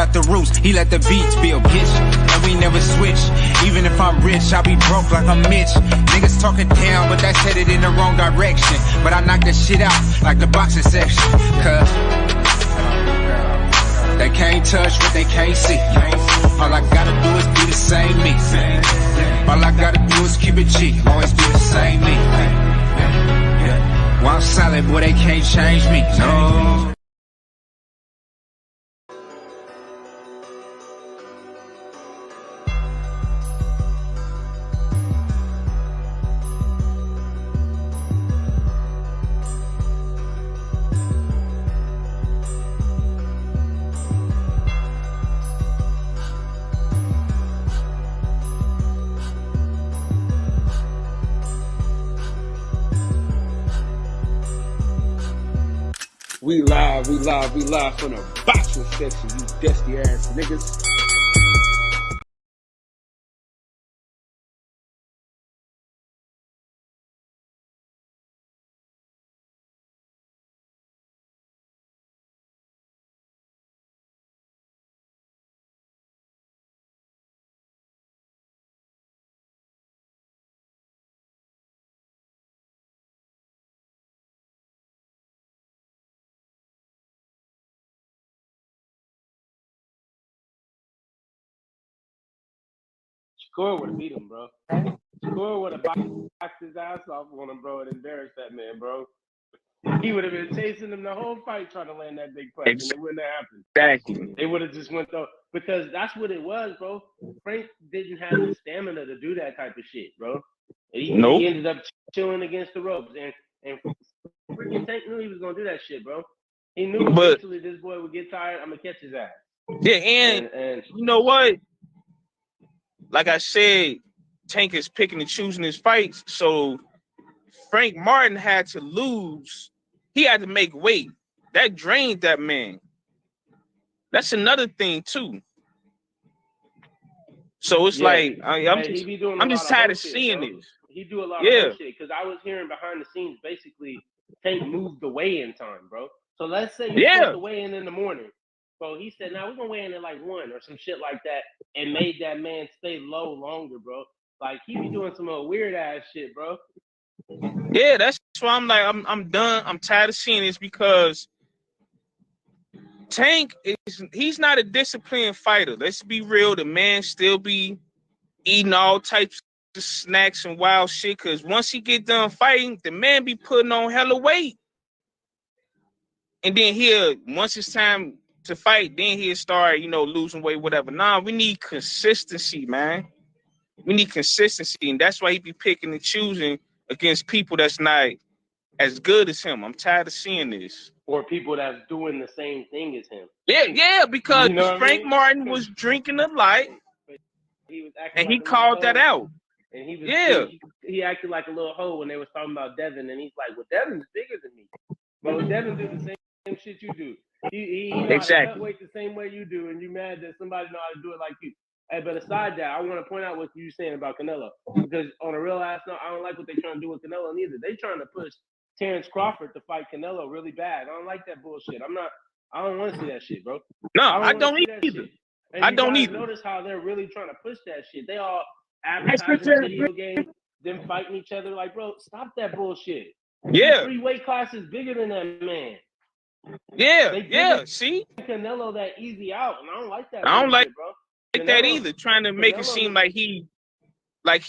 out the roots, he let the beats build, bitch. And we never switch. Even if I'm rich, I'll be broke like I'm Mitch. Niggas talking down, but that's headed in the wrong direction. But I knock that shit out like the boxing section. Cause they can't touch what they can't see. All I gotta do is be the same me. All I gotta do is keep it G. Always be the same me. While I'm solid, boy, they can't change me. No. We live from the boxing section, you dusty ass niggas. Shakur would have beat him, bro. Shakur would have boxed his ass off on him, bro, and embarrassed that man, bro. He would have been chasing him the whole fight trying to land that big punch, and it wouldn't have happened. Exactly. They would have just went though, because that's what it was, bro. Frank didn't have the stamina to do that type of shit, bro. He ended up chilling against the ropes, and freaking Tank knew he was gonna do that shit, bro. He knew eventually this boy would get tired. I'm gonna catch his ass. Yeah, and you know what? Like I said, Tank is picking and choosing his fights. So Frank Martin had to lose. He had to make weight. That drained that man. That's another thing too. So it's like I'm just tired of seeing this. He do a lot of shit because I was hearing behind the scenes. Basically, Tank moved the weigh-in time, bro. So let's say you're supposed to weigh in the morning. So he said, "Now we're gonna weigh in at like 1 or some shit like that," and made that man stay low longer, bro. Like he be doing some weird ass shit, bro. Yeah, that's why I'm like, I'm done. I'm tired of seeing this because Tank he's not a disciplined fighter. Let's be real. The man still be eating all types of snacks and wild shit. Cause once he get done fighting, the man be putting on hella weight. And then once it's time to fight, then he'll start, losing weight, whatever. Nah, we need consistency, man. We need consistency. And that's why he be picking and choosing against people that's not as good as him. I'm tired of seeing this. Or people that's doing the same thing as him. Yeah, because Frank Martin was drinking a lot, and he called that out. And he acted like a little hoe when they was talking about Devin, and he's like, "Well, Devin's bigger than me." But Devin do the same shit you do. He knows how to cut weight the same way you do, and you mad that somebody know how to do it like you. Hey, but aside that, I want to point out what you saying about Canelo, because on a real ass note, I don't like what they trying to do with Canelo neither. They trying to push Terrence Crawford to fight Canelo really bad. I don't like that bullshit. I don't want to see that shit, bro. No, I don't either. I don't either. Notice how they're really trying to push that shit. They all advertising video games, them fighting each other. Like, bro, stop that bullshit. Yeah. 3 weight classes bigger than that man. Yeah. See, Canelo that easy out, and I don't like that. I don't like bro. that either. Trying to make it seem like he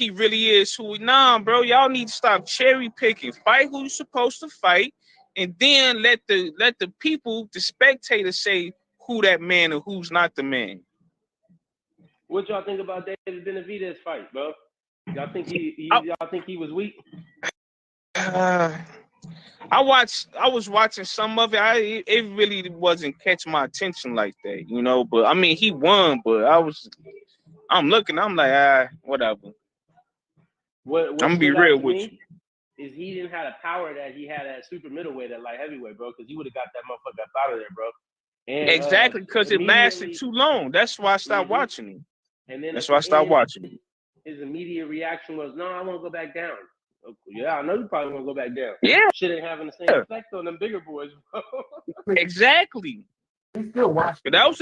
really is who. Nah, bro. Y'all need to stop cherry picking. Fight who you're supposed to fight, and then let the people, the spectators, say who that man and who's not the man. What y'all think about David Benavidez fight, bro? Y'all think he was weak? I was watching some of it. It really wasn't catching my attention like that, But I mean, he won. But I'm looking. I'm like, whatever. What I'm gonna be real with you. Is he didn't have the power that he had at super middleweight, at light heavyweight, bro? Because he would have got that motherfucker up out of there, bro. And, exactly, because it lasted too long. That's why I stopped watching him. And then that's why I stopped watching him. His immediate reaction was, "No, I want to go back down." Yeah, I know you probably want to go back down. Yeah. Shit ain't having the same effect on them bigger boys, bro. Exactly. He's still watching. But that was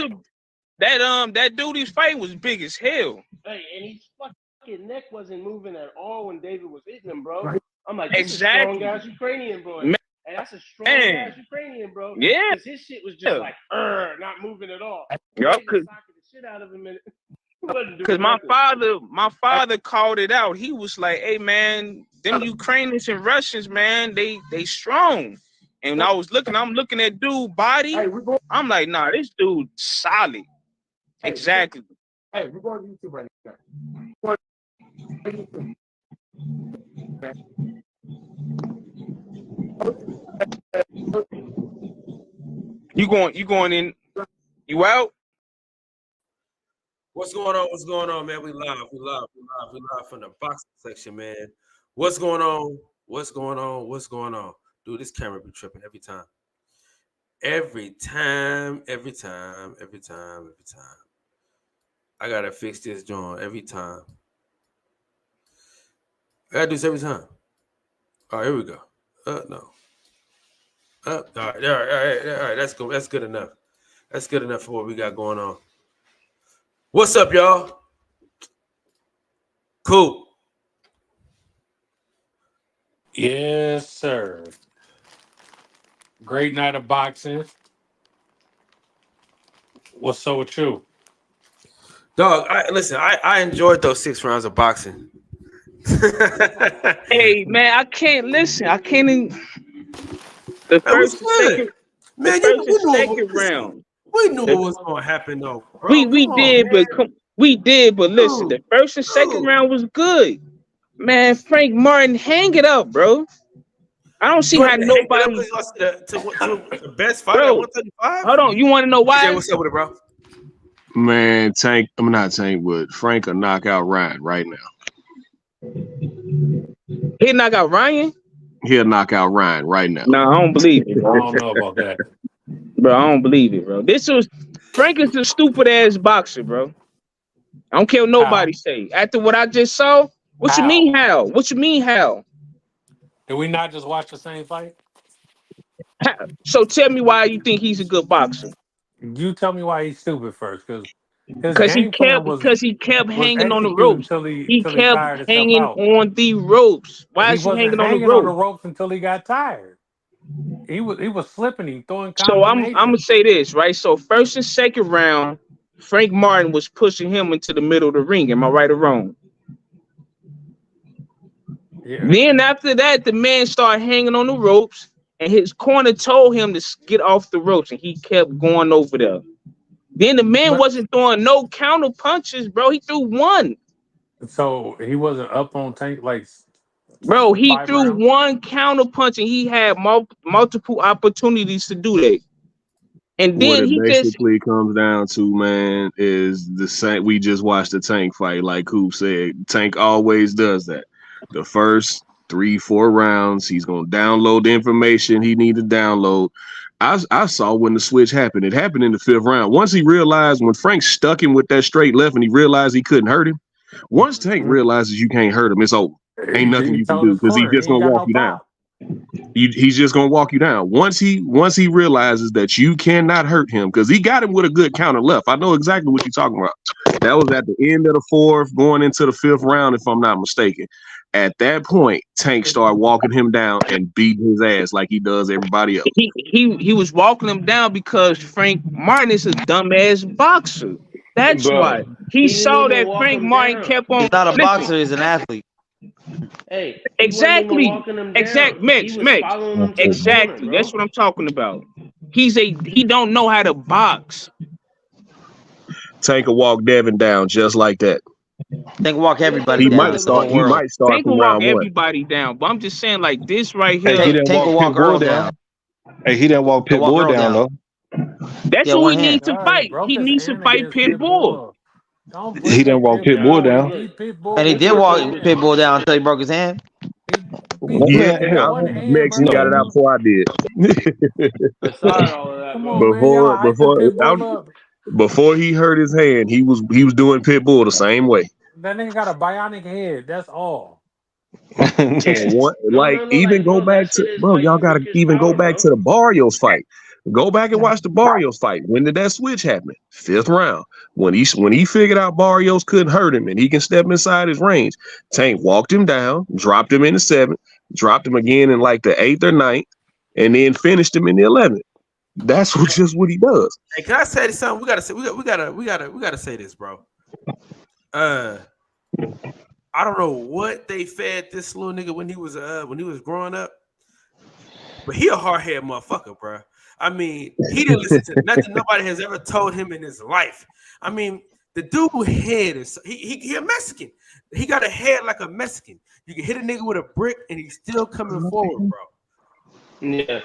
that dude he's fighting was big as hell. Hey, and his fucking neck wasn't moving at all when David was hitting him, bro. Right. I'm like, this exactly. is a strong ass Ukrainian, bro. Man. Hey, that's a strong ass Ukrainian, bro. Yeah. Because his shit was just like, not moving at all. Yup. The shit out of him. Because my father called it out. He was like, "Hey man, them Ukrainians and Russians, man, they strong." And I'm looking at dude body. I'm like, nah, this dude solid. Exactly. Hey, we're going to YouTube right now. You going in? You out? What's going on? What's going on, man? We live from the boxing section, man. What's going on? What's going on? Dude, this camera be tripping every time. Every time. I gotta fix this joint every time. I gotta do this every time. All right, here we go. No. All right. That's good. That's good enough. That's good enough for what we got going on. What's up, y'all? Cool. Yes, sir. Great night of boxing. What's up with you? Dog, I enjoyed those 6 rounds of boxing. Hey, man, I can't listen. I can't even. The first and second, man, second round. We knew what was going to happen, though. Bro. We did, but listen, the first and second round was good. Man, Frank Martin, hang it up, bro. I don't see how nobody lost to the best fighter at 135. Hold on, you want to know why? Yeah, what's up with it, bro? Man, I'm not Tank, but Frank will knock out Ryan right now. He'll knock out Ryan? He'll knock out Ryan right now. No, I don't believe it. I don't know about that. Bro, I don't believe it, bro. Frank is a stupid ass boxer, bro. I don't care what nobody say. After what I just saw, what you mean how? What you mean how? Did we not just watch the same fight? So tell me why you think he's a good boxer. You tell me why he's stupid first, because he kept hanging on the ropes. He kept hanging on the ropes. Why is he hanging on the ropes? On the ropes until he got tired. He was slipping. He throwing. So I'm gonna say this, right? So first and second round, Frank Martin was pushing him into the middle of the ring. Am I right or wrong? Yeah. Then after that, the man started hanging on the ropes, and his corner told him to get off the ropes, and he kept going over there. Then the man wasn't throwing no counter punches, bro. He threw one. So he wasn't up on Tank like. Bro, he threw one counter punch, and he had multiple opportunities to do that. And then what it basically comes down to, man, is the same. We just watched the Tank fight, like Coop said. Tank always does that. The first 3-4 rounds, he's gonna download the information he need to download. I saw when the switch happened. It happened in the 5th round. Once he realized, when Frank stuck him with that straight left, and he realized he couldn't hurt him. Once Tank realizes you can't hurt him, it's over. Ain't nothing you can do because he's just gonna walk you down. He's just gonna walk you down. Once he realizes that you cannot hurt him, because he got him with a good counter left. I know exactly what you're talking about. That was at the end of the 4th, going into the 5th round, if I'm not mistaken. At that point, Tank started walking him down and beating his ass like he does everybody else. He was walking him down because Frank Martin is a dumbass boxer. That's why. He saw that Frank Martin kept on. He's not a boxer, he's an athlete. Hey, exactly. Exactly. That's what I'm talking about. He don't know how to box. Tank will walk Devin down just like that. Tank will walk everybody down. He might start Tank will walk round everybody down, but I'm just saying, like this right here. Hey, he didn't walk Pitbull down. Hey, he didn't walk Pitbull down though. That's who he needs to fight. He needs to fight Pitbull. He didn't walk Pitbull down. And he did walk Pitbull down until he broke his hand. Mex got it out before I did. Before he hurt his hand, he was doing Pitbull the same way. That nigga got a bionic head. That's all. Even go back to, bro. Y'all gotta even go back to the Barrios fight. Go back and watch the Barrios fight. When did that switch happen? 5th round. When he figured out Barrios couldn't hurt him and he can step inside his range, Tank walked him down, dropped him in the 7th, dropped him again in like the 8th or 9th, and then finished him in the 11th. That's just what he does. Hey, can I say something? We gotta say this, bro. I don't know what they fed this little nigga when he was growing up, but he a hard-headed motherfucker, bro. I mean, he didn't listen to nothing nobody has ever told him in his life. I mean, the dude head is he a Mexican. He got a head like a Mexican. You can hit a nigga with a brick and he's still coming forward, bro. Yeah.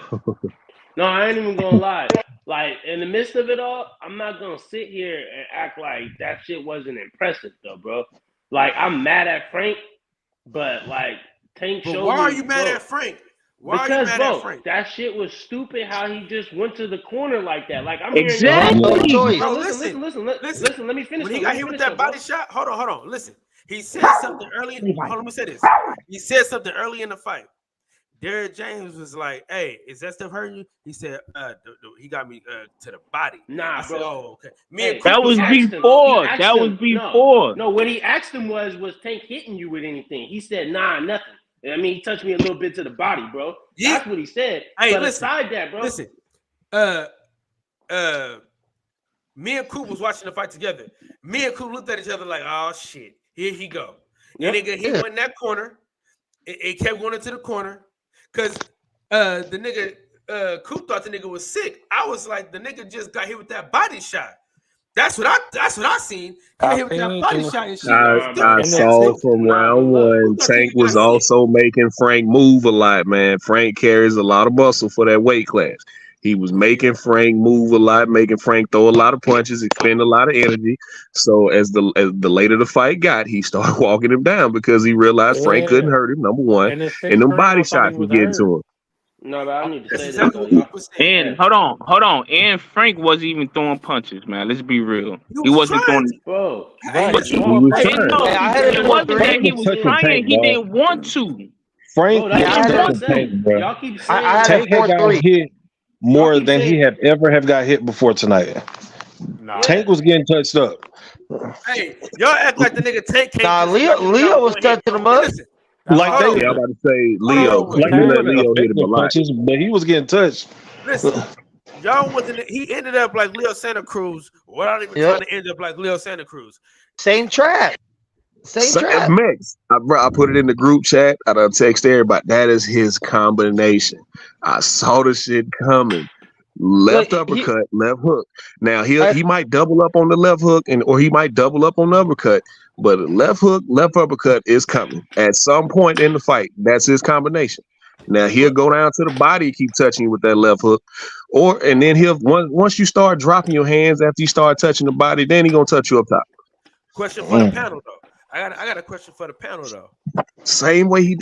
No, I ain't even gonna lie. Like, in the midst of it all, I'm not gonna sit here and act like that shit wasn't impressive, though, bro. Like, I'm mad at Frank, but like Tank showed me. Why are you mad at Frank? Because, bro, that shit was stupid how he just went to the corner like that. Like, I'm exactly. hearing Choice. bro, listen, let me finish. When he got hit with that body shot, hold on. Listen, he said something early. Hold on, let me say this. He said something early in the fight. Derrick James was like, "Hey, is that stuff hurting you?" He said, he got me to the body." Nah, I bro. Said, oh, okay. That was before. That was before. No, what he asked him was Tank hitting you with anything? He said, nah, nothing. I mean, he touched me a little bit to the body, bro. Yeah. That's what he said. Hey, but listen, aside that, bro. Listen, me and Coop was watching the fight together. Me and Coop looked at each other like, oh shit, here he go. Yep. Nigga, he went in that corner. It kept going into the corner. Cause the nigga Coop thought the nigga was sick. I was like, the nigga just got hit with that body shot. That's what I seen. Got hit with that body shot and shit. I saw from round one, Tank was also making Frank move a lot, man. Frank carries a lot of muscle for that weight class. He was making Frank move a lot, making Frank throw a lot of punches, expend a lot of energy. So as the later the fight got, he started walking him down because he realized Frank couldn't hurt him, number one. And them body shots were getting to him. No, but I need to say this. And hold on. And Frank wasn't even throwing punches, man. Let's be real. He wasn't throwing. Bro, it wasn't that he was trying. He didn't want to. Frank, y'all keep saying Tank got hit more than he had ever have got hit before tonight. Nah. Tank was getting touched up. Hey, y'all act like the nigga Tank came. Nah, Leo was touching him up. Like I'm about to say Leo. Like he let Leo hit him a lot. Punches, but he was getting touched. Listen, y'all wasn't. He ended up like Leo Santa Cruz without even trying to end up like Leo Santa Cruz. Same trap. Same trap. Mix. I put it in the group chat. I done text everybody. That is his combination. I saw the shit coming. Left uppercut, left hook. Now he might double up on the left hook or he might double up on the uppercut. But left hook, left uppercut is coming at some point in the fight. That's his combination. Now he'll go down to the body, keep touching you with that left hook, and then he'll once you start dropping your hands after you start touching the body, then he gonna touch you up top. Question for the panel though. I got a question for the panel though. Same way he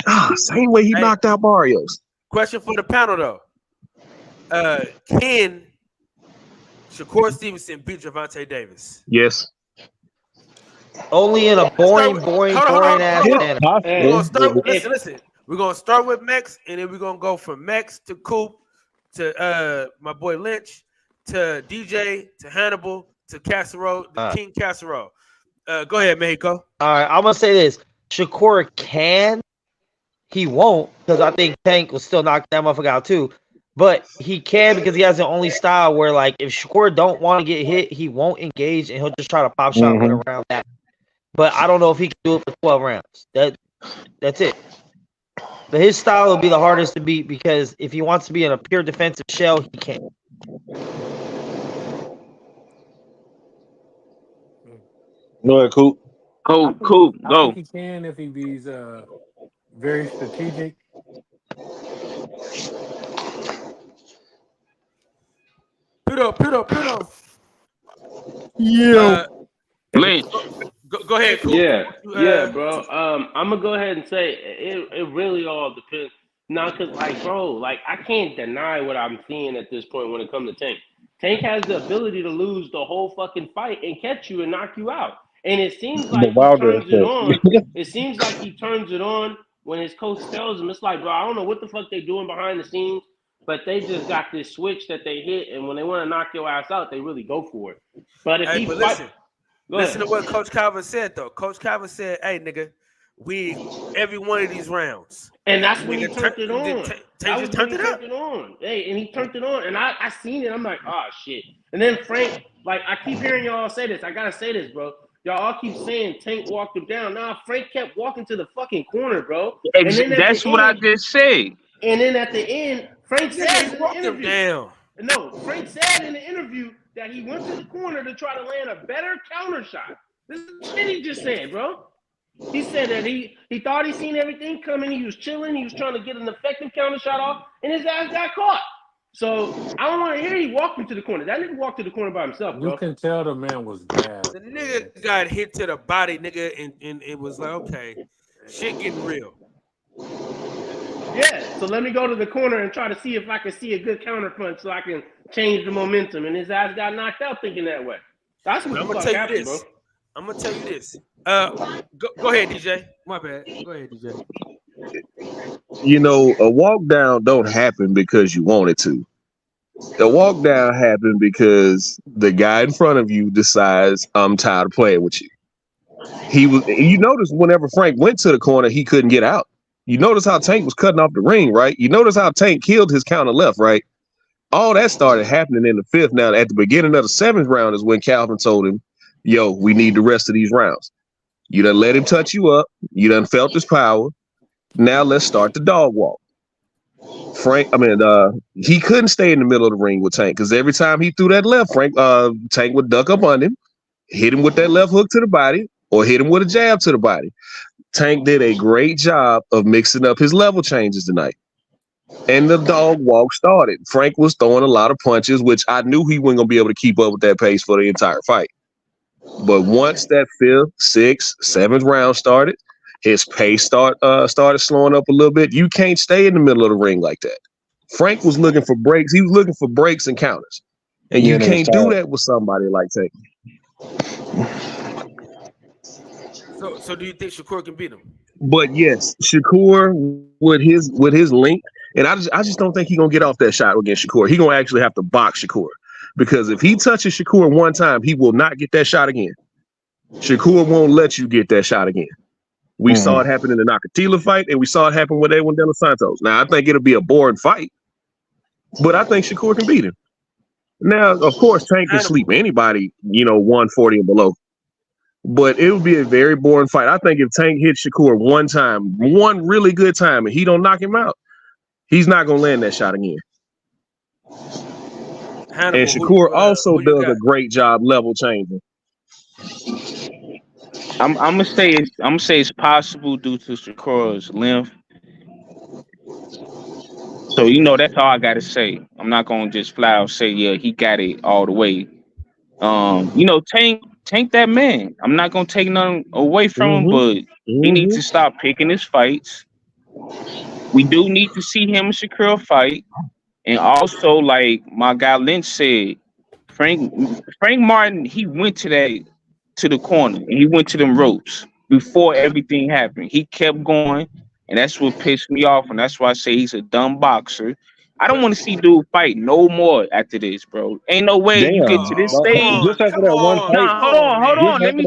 knocked out Barrios. Question for the panel though. Can Shakur Stevenson beat Gervonta Davis? Yes. Only in a boring ass manner. Listen. We're gonna start with Mex, and then we're gonna go from Mex to Coop to my boy Lynch to DJ to Hannibal to Casserole, King Casserole. Go ahead, Mexico. All right, I'm gonna say this: Shakur can, he won't, because I think Tank will still knock that motherfucker out too. But he can because he has the only style where, like, if Shakur don't want to get hit, he won't engage and he'll just try to pop shot one around that. But I don't know if he can do it for 12 rounds. That's it. But his style will be the hardest to beat because if he wants to be in a pure defensive shell, he can't. Go ahead, Coop. Coop, I go. think he can if he be very strategic. Pluto. Yeah. Lynch. Go ahead, Coop. Yeah, bro. I'm gonna go ahead and say it really all depends. Not because, like, bro, like, I can't deny what I'm seeing at this point when it comes to Tank. Tank has the ability to lose the whole fucking fight and catch you and knock you out. And it seems like he turns it on. It seems like he turns it on when his coach tells him. It's like, bro, I don't know what the fuck they doing behind the scenes, but they just got this switch that they hit, and when they want to knock your ass out, they really go for it. But if he listen to what Coach Calvin said though. Coach Calvin said, "Hey, nigga, we every one of these rounds." And that's when he turned it on. Tank just turned it up. Hey, and he turned it on, and I seen it. I'm like, oh shit. And then Frank, like I keep hearing y'all say this. I gotta say this, bro. Y'all all keep saying Tank walked him down. Nah, Frank kept walking to the fucking corner, bro. That's what I just said. And then at the end, Frank said in the interview. Down. No, Frank said in the interview that he went to the corner to try to land a better counter shot. This is what he just said, bro. He said that he thought he seen everything coming. He was chilling. He was trying to get an effective counter shot off, and his ass got caught. So I don't want to hear he walked into the corner. That nigga walked to the corner by himself, bro. You can tell the man was bad. The nigga got hit to the body, nigga, and it was like, okay, shit getting real. Yeah, so let me go to the corner and try to see if I can see a good counter punch so I can change the momentum. And his ass got knocked out thinking that way. That's what the fuck happened, bro. I'm gonna tell you this. Go ahead, DJ. My bad. Go ahead, DJ. You know, a walk down don't happen because you want it to. The walk down happened because the guy in front of you decides, I'm tired of playing with you. You notice whenever Frank went to the corner, he couldn't get out. You notice how Tank was cutting off the ring, right? You notice how Tank killed his counter left, right? All that started happening in the fifth. Now, at the beginning of the seventh round is when Calvin told him, yo, we need the rest of these rounds. You done let him touch you up. You done felt his power. Now let's start the dog walk. He couldn't stay in the middle of the ring with Tank because every time he threw that left, Tank would duck up on him, hit him with that left hook to the body, or hit him with a jab to the body. Tank did a great job of mixing up his level changes tonight. And the dog walk started. Frank was throwing a lot of punches, which I knew he wasn't going to be able to keep up with that pace for the entire fight. But once that fifth, sixth, seventh round started, his pace started slowing up a little bit. You can't stay in the middle of the ring like that. Frank was looking for breaks. He was looking for breaks and counters. And you can't do that with somebody like Tank. So do you think Shakur can beat him? But yes, Shakur with his length, and I just don't think he's gonna get off that shot against Shakur. He's gonna actually have to box Shakur. Because if he touches Shakur one time, he will not get that shot again. Shakur won't let you get that shot again. We saw it happen in the Nakatila fight, and we saw it happen with Edwin De Los Santos. Now, I think it'll be a boring fight, but I think Shakur can beat him. Now, of course, Tank can sleep anybody, 140 and below. But it would be a very boring fight. I think if Tank hits Shakur one time, one really good time, and he don't knock him out, he's not going to land that shot again. Hannibal, and Shakur also does a great job level changing. I'm gonna say it's possible due to Shakur's length. So that's all I gotta say. I'm not gonna just flat out say he got it all the way. Tank that man. I'm not gonna take nothing away from him, but he needs to stop picking his fights. We do need to see him and Shakur fight. And also, like my guy Lynch said, Frank Martin, he went to the corner and he went to them ropes before everything happened. He kept going, and that's what pissed me off. And that's why I say he's a dumb boxer. I don't want to see dude fight no more after this, bro. Ain't no way you get to this stage. Just after that one fight. Nah, hold on. Let me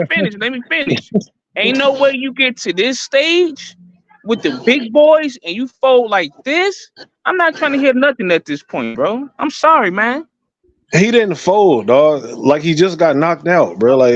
finish. Ain't no way you get to this stage with the big boys and you fold like this. I'm not trying to hear nothing at this point, bro. I'm sorry, man. He didn't fold, dog. Like he just got knocked out, bro. Like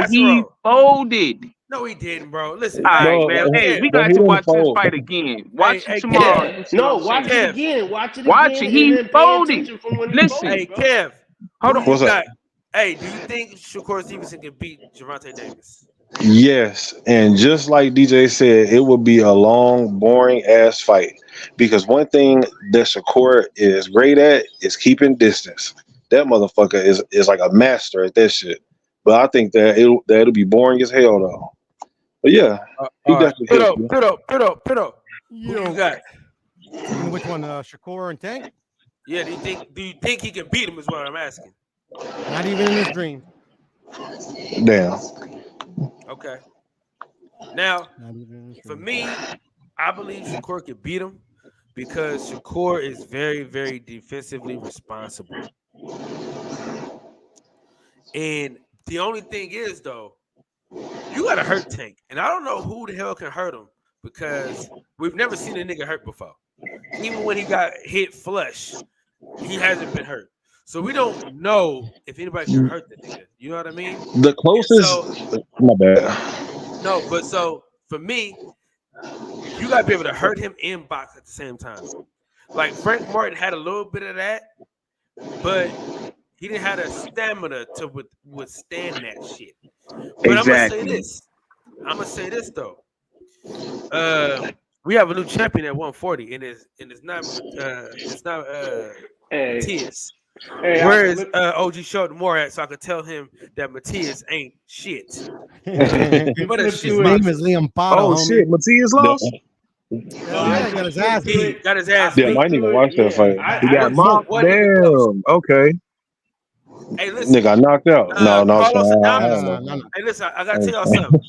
he folded. No, he didn't, bro. Listen, all right, man. Hey, we got to watch this fight again. Watch it tomorrow. No, watch it again. Watch it. He folded. Listen, hey, Kev. Hold on. What's up? Hey, do you think Shakur Stevenson can beat Gervonta Davis? Yes, and just like DJ said, it would be a long, boring ass fight. Because one thing that Shakur is great at is keeping distance. That motherfucker is like a master at that shit. But I think that it'll be boring as hell though. But yeah, he definitely put up. Who you got? Which one, Shakur and Tank? Yeah, do you think he can beat him? Is what I'm asking. Not even in his dream. Damn. Okay. Now, for me, I believe Shakur can beat him because Shakur is very, very defensively responsible. And the only thing is, though, you got to hurt Tank. And I don't know who the hell can hurt him because we've never seen a nigga hurt before. Even when he got hit flush, he hasn't been hurt. So we don't know if anybody can hurt the nigga. You know what I mean? The closest. My bad. No, but so for me, you got to be able to hurt him and box at the same time. Like Frank Martin had a little bit of that, but he didn't have the stamina to withstand that shit. But Exactly. I'm gonna say this though. We have a new champion at 140, and it's not Matias. Where is OG Showed more at so I could tell him that Matias ain't shit. But his name is Liam Potter. Oh shit, Matias lost. Yeah, he got his ass He beat. got his ass Yeah, beat. I didn't even watch that fight. He got mocked. Damn. Okay. Hey, listen. Nigga got knocked out. No. Carlos Adames. No. Hey, listen. I gotta tell y'all something.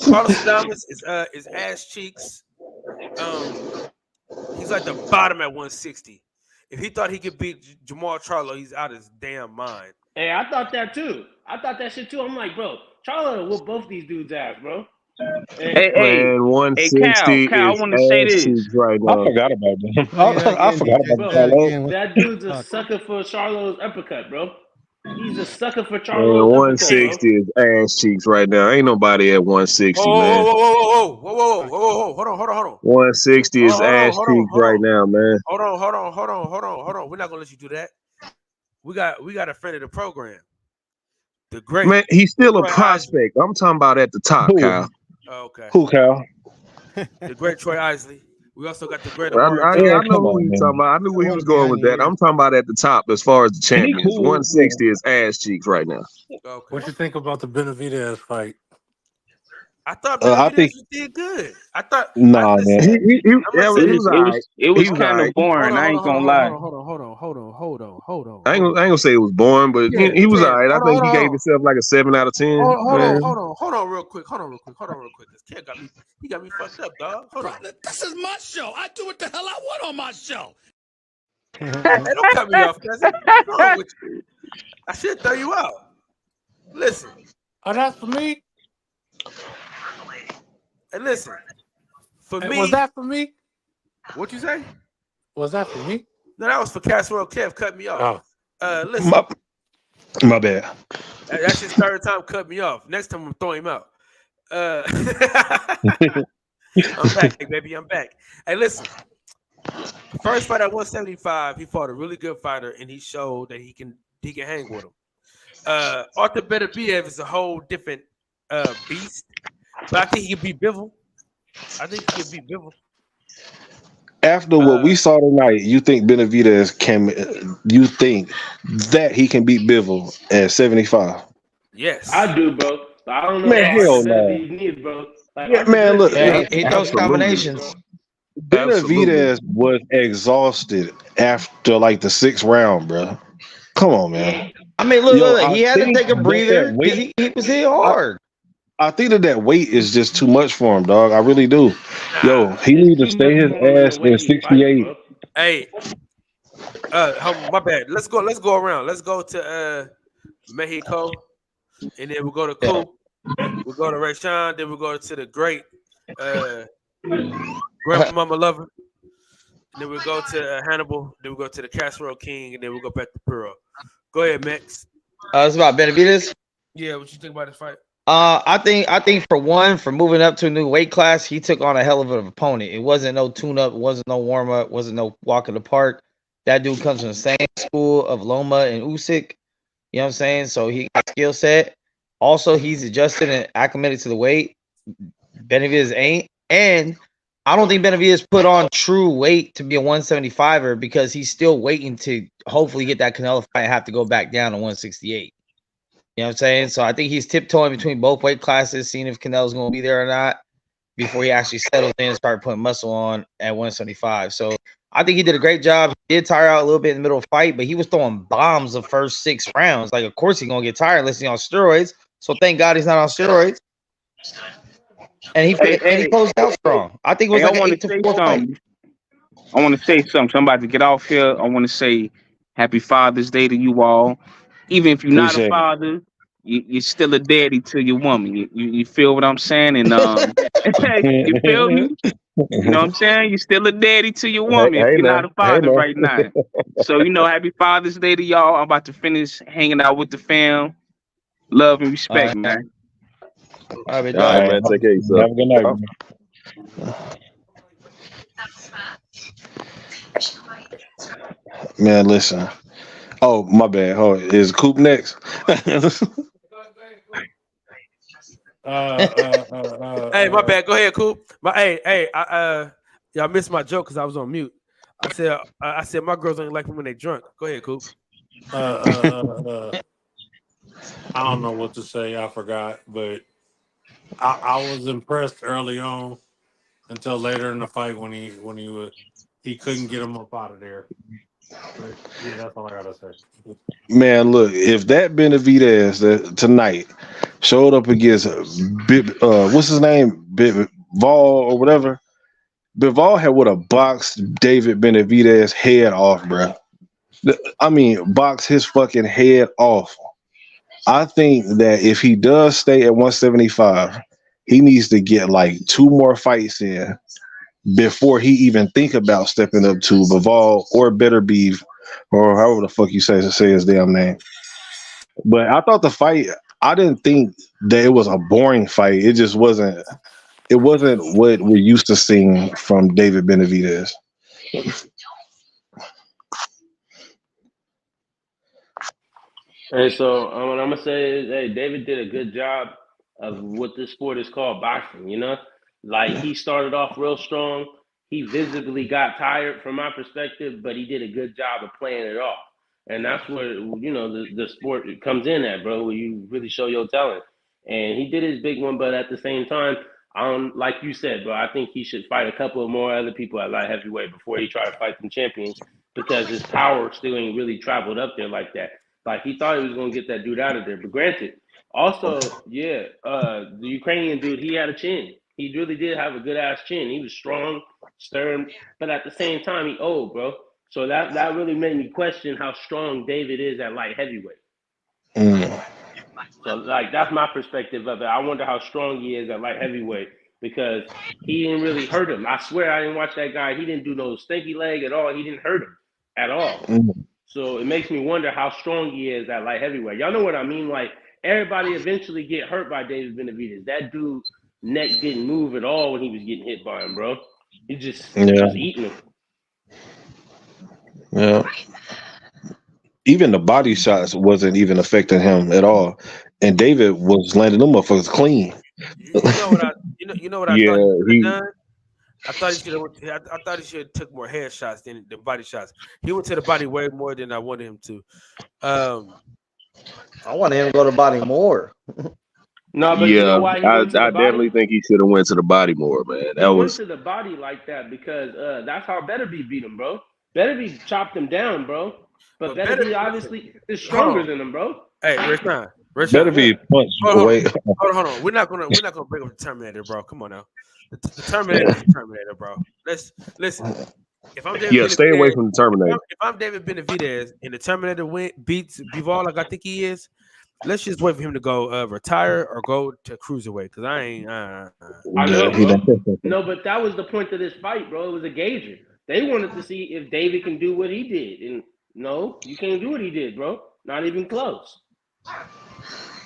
Carlos Adames is ass cheeks. He's like the bottom at 160. If he thought he could beat Jamal Charlo, he's out of his damn mind. Hey, I thought that too. I thought that shit too. I'm like, bro, Charlo will whoop both these dudes' ass, bro. Man, 160 Cal, I is want to say ass this. cheeks right I now. forgot about that. I forgot about that. That dude's a sucker for Charlo's uppercut, bro. He's a sucker for Man, Charlo's uppercut, 160 is ass cheeks right now. Ain't nobody at 160, man. Whoa. Hold on. 160 is ass cheeks right now, man. Hold on. We're not gonna let you do that. We got a friend of the program. The great Man, he's still a Troy prospect. I'm talking about at the top, Who? Kyle. Okay. Who, Cal? The great Troy Isley. We also got the great I Amari know come who on, you man. talking about. I knew where he was going with behind that. I'm talking about at the top as far as the champions. cool. 160 is ass cheeks right now. Okay. What you think about the Benavidez fight? I thought I think- Benavidez did good. I thought Nah, man. He was all right. It was He was kind of alright. boring. I ain't gonna lie. Hold on. I ain't gonna say it was boring, but Yeah, he was yeah. all right. I Hold think on, he hold gave on. himself like a 7 out of 10. man. Hold on, real quick. This kid got me fucked up, dog. Hold on. This is my show. I do what the hell I want on my show. Hey, don't cut me off, cousin. What's wrong with you? I should throw you out. Listen. Oh, that's for me. And listen. For Hey, me. was that for me? What you say? Was that for me? No, that was for Casserole Kev. Cut me off. Listen. My bad. That's his third time cut me off. Next time I'm throwing him out. I'm back, baby. I'm back. Hey, listen. First fight at 175, he fought a really good fighter, and he showed that he can hang with him. Arthur Beterbiev is a whole different beast, but I think he can beat Bivol. After what we saw tonight, you think Benavidez can? You think that he can beat Bivol at 75? Yes, I do, bro. I don't know. Man, if hell Arthur no. Beterbiev needs, bro. Like, Yeah, man, look. Yeah, he throws Absolutely. combinations. Benavidez was exhausted after like the 6th round, bro. Come on, man. I mean, look, I he had to think take a breather that because weight- he was hit hard. I think that weight is just too much for him, dog. I really do. Yo, he needs to stay his ass in 68. Hey, my bad. Let's go around. Let's go to Mexico, and then we'll go to Coop. We'll go to Rayshawn. Then we'll go to the great Grandmama Lover. And then we'll go to Hannibal. Then we'll go to the Casserole King, and then we'll go back to Pearl. Go ahead, Max. It's about Benavidez. Yeah, what you think about this fight? I think for moving up to a new weight class, he took on a hell of an opponent. It wasn't no tune-up, wasn't no warm-up, wasn't no walk in the park. That dude comes from the same school of Loma and Usyk. You know what I'm saying? So he got skill set. Also, he's adjusted and acclimated to the weight. Benavidez ain't. And I don't think Benavidez put on true weight to be a 175er because he's still waiting to hopefully get that Canelo fight and have to go back down to 168. You know what I'm saying? So I think he's tiptoeing between both weight classes, seeing if Canelo's going to be there or not before he actually settles in and start putting muscle on at 175. So I think he did a great job. He did tire out a little bit in the middle of the fight, but he was throwing bombs the first 6 rounds. Like, of course he's going to get tired unless he's on steroids. So thank God he's not on steroids. And he closed out strong. I think it was like an 8-4 fight. I want to say something. So I'm about to get off here. I want to say Happy Father's Day to you all. Even if you're not a Appreciate it. father, you're still a daddy to your woman. You feel what I'm saying? And you feel me? You know what I'm saying? You're still a daddy to your woman if you're not a father right now. So, Happy Father's Day to y'all. I'm about to finish hanging out with the fam. Love and respect, man. All right, man. Take care of yourself. Have a good night, man. Listen. Oh, my bad. Oh, is Coop next? Hey, my bad. Go ahead, Coop. Y'all missed my joke because I was on mute. I said my girls ain't like me when they drunk. Go ahead, Coop. I don't know what to say. I forgot, but I was impressed early on until later in the fight when he couldn't get him up out of there. But, yeah, that's all I gotta say. Man, look, if that Benavidez tonight showed up against what's his name, Bivol or whatever, Bivol would have boxed David Benavidez head off, bro. I mean, box his fucking head off. I think that if he does stay at 175, he needs to get like 2 more fights in before he even think about stepping up to Bivol or Better Beef or however the fuck you say his damn name. But I thought the fight, I didn't think that it was a boring fight. It just wasn't. It wasn't what we're used to seeing from David Benavidez. Hey, so what I'm gonna say is, hey, David did a good job of what this sport is called boxing. Like he started off real strong. He visibly got tired from my perspective, but he did a good job of playing it off. And that's where the sport comes in at, bro, where you really show your talent. And he did his big one, but at the same time, like you said, bro, I think he should fight a couple of more other people at light heavyweight before he try to fight some champions, because his power still ain't really traveled up there like that. Like he thought he was gonna get that dude out of there, but granted, also, the Ukrainian dude, he had a chin. He really did have a good ass chin. He was strong, stern, but at the same time, he old, bro. So that really made me question how strong David is at light heavyweight. So like that's my perspective of it. I wonder how strong he is at light heavyweight, because he didn't really hurt him. I swear I didn't watch that guy. He didn't do no stinky leg at all. He didn't hurt him at all. So it makes me wonder how strong he is at light heavyweight. Y'all know what I mean? Like everybody eventually get hurt by David Benavidez. That dude's neck didn't move at all when he was getting hit by him, bro. He just eating him. Yeah. Even the body shots wasn't even affecting him at all, and David was landing them motherfuckers clean. You know what I thought he should have done? I thought he should have took more head shots than the body shots. He went to the body way more than I wanted him to. I wanted him to go to the body more. No, but you know why he went to the body? Definitely think he should have went to the body more, man. He went to the body like that because that's how Betterby beat him, bro. Betterby chopped him down, bro. But Betterby obviously is stronger than him, bro. Hey, Rashawn. Betterby punched away. Hold on. We're not gonna bring up the Terminator, bro. Come on now. The Terminator is the Terminator, bro. Let's listen. If I'm David stay away from the Terminator. If I'm David Benavidez and the Terminator beats Bivol like I think he is, let's just wait for him to go retire or go to cruiserweight, because I ain't. I know, bro. No, but that was the point of this fight, bro. It was a gauger. They wanted to see if David can do what he did, and no, you can't do what he did, bro. Not even close.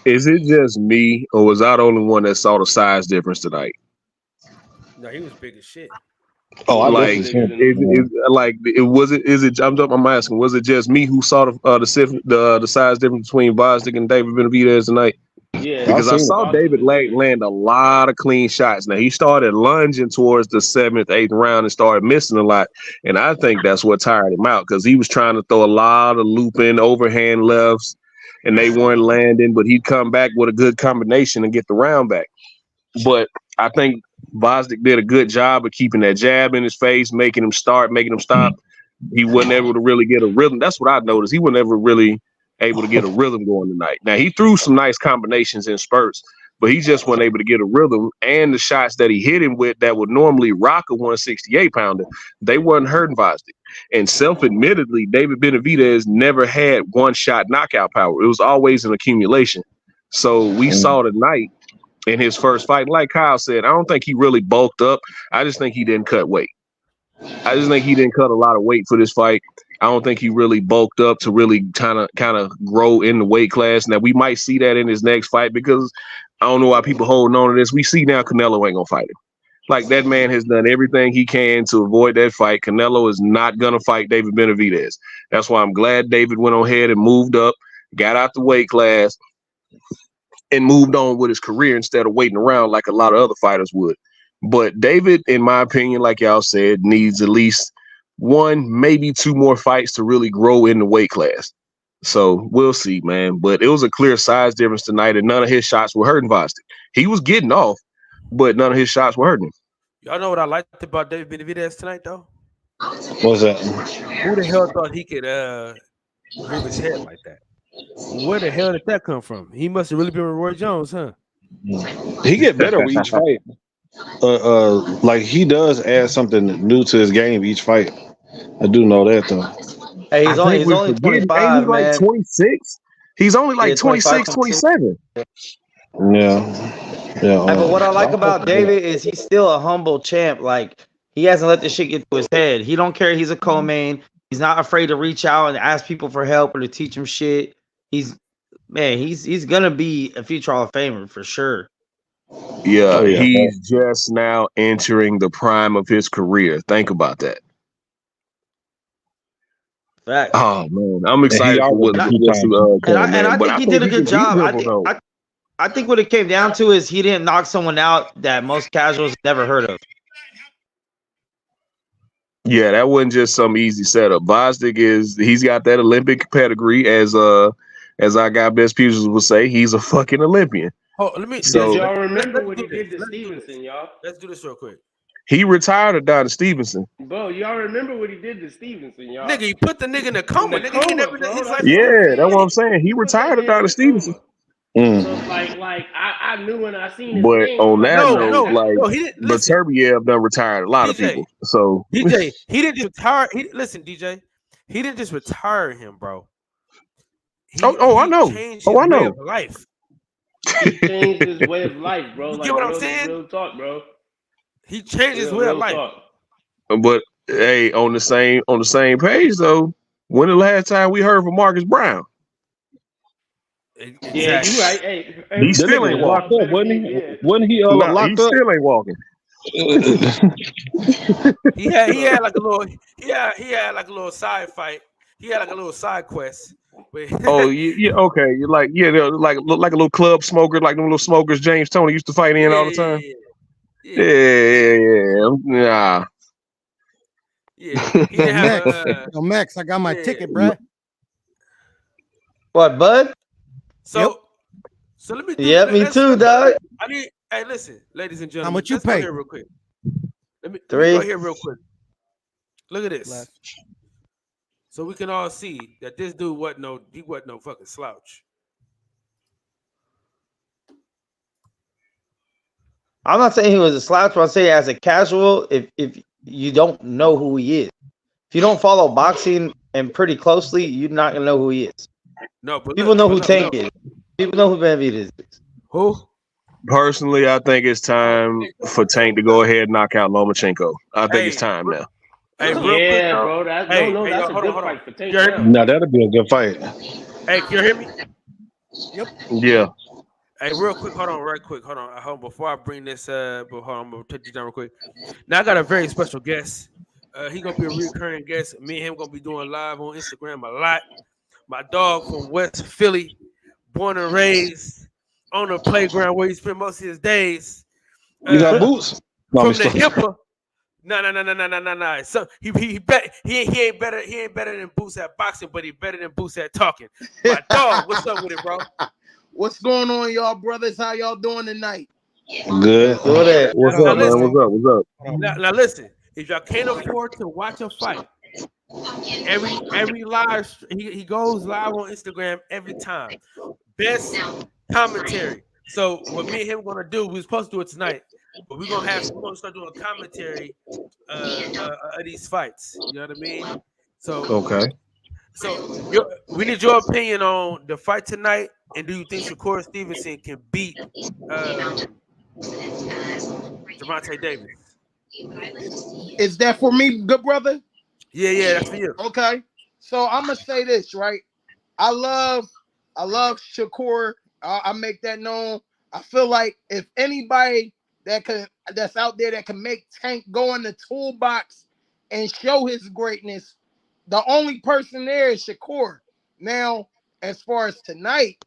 Is it just me, or was I the only one that saw the size difference tonight? No, he was big as shit. Oh, I'm asking, was it just me who saw the size difference between Bostic and David Benavidez tonight? Yeah, because I saw David land a lot of clean shots. Now he started lunging towards the 7th, 8th round and started missing a lot, and I think that's what tired him out, because he was trying to throw a lot of looping overhand lefts, and they weren't landing. But he'd come back with a good combination and get the round back. But I think Bostic did a good job of keeping that jab in his face, making him start, making him stop. He wasn't able to really get a rhythm. That's what I noticed. He wasn't ever really able to get a rhythm going tonight. Now, he threw some nice combinations in spurts, but he just wasn't able to get a rhythm. And the shots that he hit him with that would normally rock a 168 pounder, they wasn't hurting Vosdick. And self-admittedly, David Benavidez never had one shot knockout power. It was always an accumulation. So we saw tonight in his first fight, like Kyle said, I don't think he really bulked up. I just think he didn't cut weight. I just think he didn't cut a lot of weight for this fight. I don't think he really bulked up to really kind of grow in the weight class. Now we might see that in his next fight because I don't know why people holding on to this. We see now Canelo ain't gonna fight him. Like that man has done everything he can to avoid that fight. Canelo is not gonna fight David Benavidez. That's why I'm glad David went on ahead and moved up, got out the weight class, and moved on with his career instead of waiting around like a lot of other fighters would. But David, in my opinion, like y'all said, needs at least one, maybe two more fights to really grow in the weight class. So we'll see, man. But it was a clear size difference tonight, and none of his shots were hurting Vosdick. He was getting off, but none of his shots were hurting him. Y'all know what I liked about David Benavidez tonight, though? What's that? Who the hell thought he could move his head like that? Where the hell did that come from? He must have really been with Roy Jones, huh? He get better with each fight. Like he does add something new to his game each fight. I do know that though. Hey, he's only 25, he's like 26. He's only like 26, 27. Yeah. But what I like about David is he's still a humble champ. Like he hasn't let this shit get to his head. He don't care. He's a co-main. He's not afraid to reach out and ask people for help or to teach him shit. He's gonna be a future Hall of Famer for sure. Yeah, he's just now entering the prime of his career. Think about that. Fact. Oh man, I'm excited for what he does to I think he did a good job. I think what it came down to is he didn't knock someone out that most casuals never heard of. Yeah, that wasn't just some easy setup. Vosdick he's got that Olympic pedigree, as our guy Best Pugils would say. He's a fucking Olympian. Oh, y'all remember what he did to Stevenson, y'all? Let's do this real quick. He retired or died to Stevenson. Bro, y'all remember what he did to Stevenson, y'all? Nigga, he put the nigga in a coma. He never did his life. Yeah, that's what I'm saying. He retired or died to Stevenson. So like I knew when I seen his But name, on that note, but Turbiev done retired a lot of people. So DJ, he didn't just retire. DJ, he didn't just retire him, bro. I know. I know. Life. He changed his way of life, bro. You get what I'm saying? Real talk, bro. He changed his way of life. But hey, on the same page though, when the last time we heard from Marcus Brown? Exactly. Yeah, you right. Hey, he still ain't locked up, wasn't he? Yeah. Wasn't he locked up? He still ain't walking. he had like a little side fight. He had like a little side quest. Oh yeah, okay. You're like like a little club smoker, like them little smokers James Toney used to fight in all the time. Yeah. Yeah. Max, I got my ticket, bro. What, bud? So let me. Me too, dog. Hey, listen, ladies and gentlemen. How much you pay? Here real quick. Let me $3. go here real quick. Look at this. So we can all see that this dude wasn't no fucking slouch. I'm not saying he was a slouch, but I'm saying as a casual, if you don't know who he is, if you don't follow boxing and pretty closely, you're not gonna know who he is. No, but people know who Tank is. People know who Benavidez is. Who? Personally, I think it's time for Tank to go ahead and knock out Lomachenko. I think it's time now. Hey, bro, that's a good fight for Tank. No, that'll be a good fight. Hey, can you hear me? Yep. Yeah. Hey, real quick, hold on. Before I bring this, I'm gonna take you down real quick. Now I got a very special guest. He gonna be a recurring guest. Me and him gonna be doing live on Instagram a lot. My dog from West Philly, born and raised on the playground where he spent most of his days. You got boots? No, from the hipper. No. So he ain't better than Boots at boxing, but he better than Boots at talking. My dog, what's up with it, bro? What's going on, y'all brothers? How y'all doing tonight? Good. What's up, man? What's up? Now listen, if y'all can't afford to watch a fight, every live he goes live on Instagram every time. Best commentary, So what me and him gonna do? We were supposed to do it tonight, but we're gonna start doing a commentary of these fights. You know what I mean? So Okay. So we need your opinion on the fight tonight, and do you think Shakur Stevenson can beat Gervonta Davis? Is that for me, good brother? Yeah, that's for you. Okay. So I'm gonna say this, right? I love Shakur. I make that known. I feel like if anybody that's out there that can make Tank go in the toolbox and show his greatness, the only person there is Shakur. Now, as far as tonight,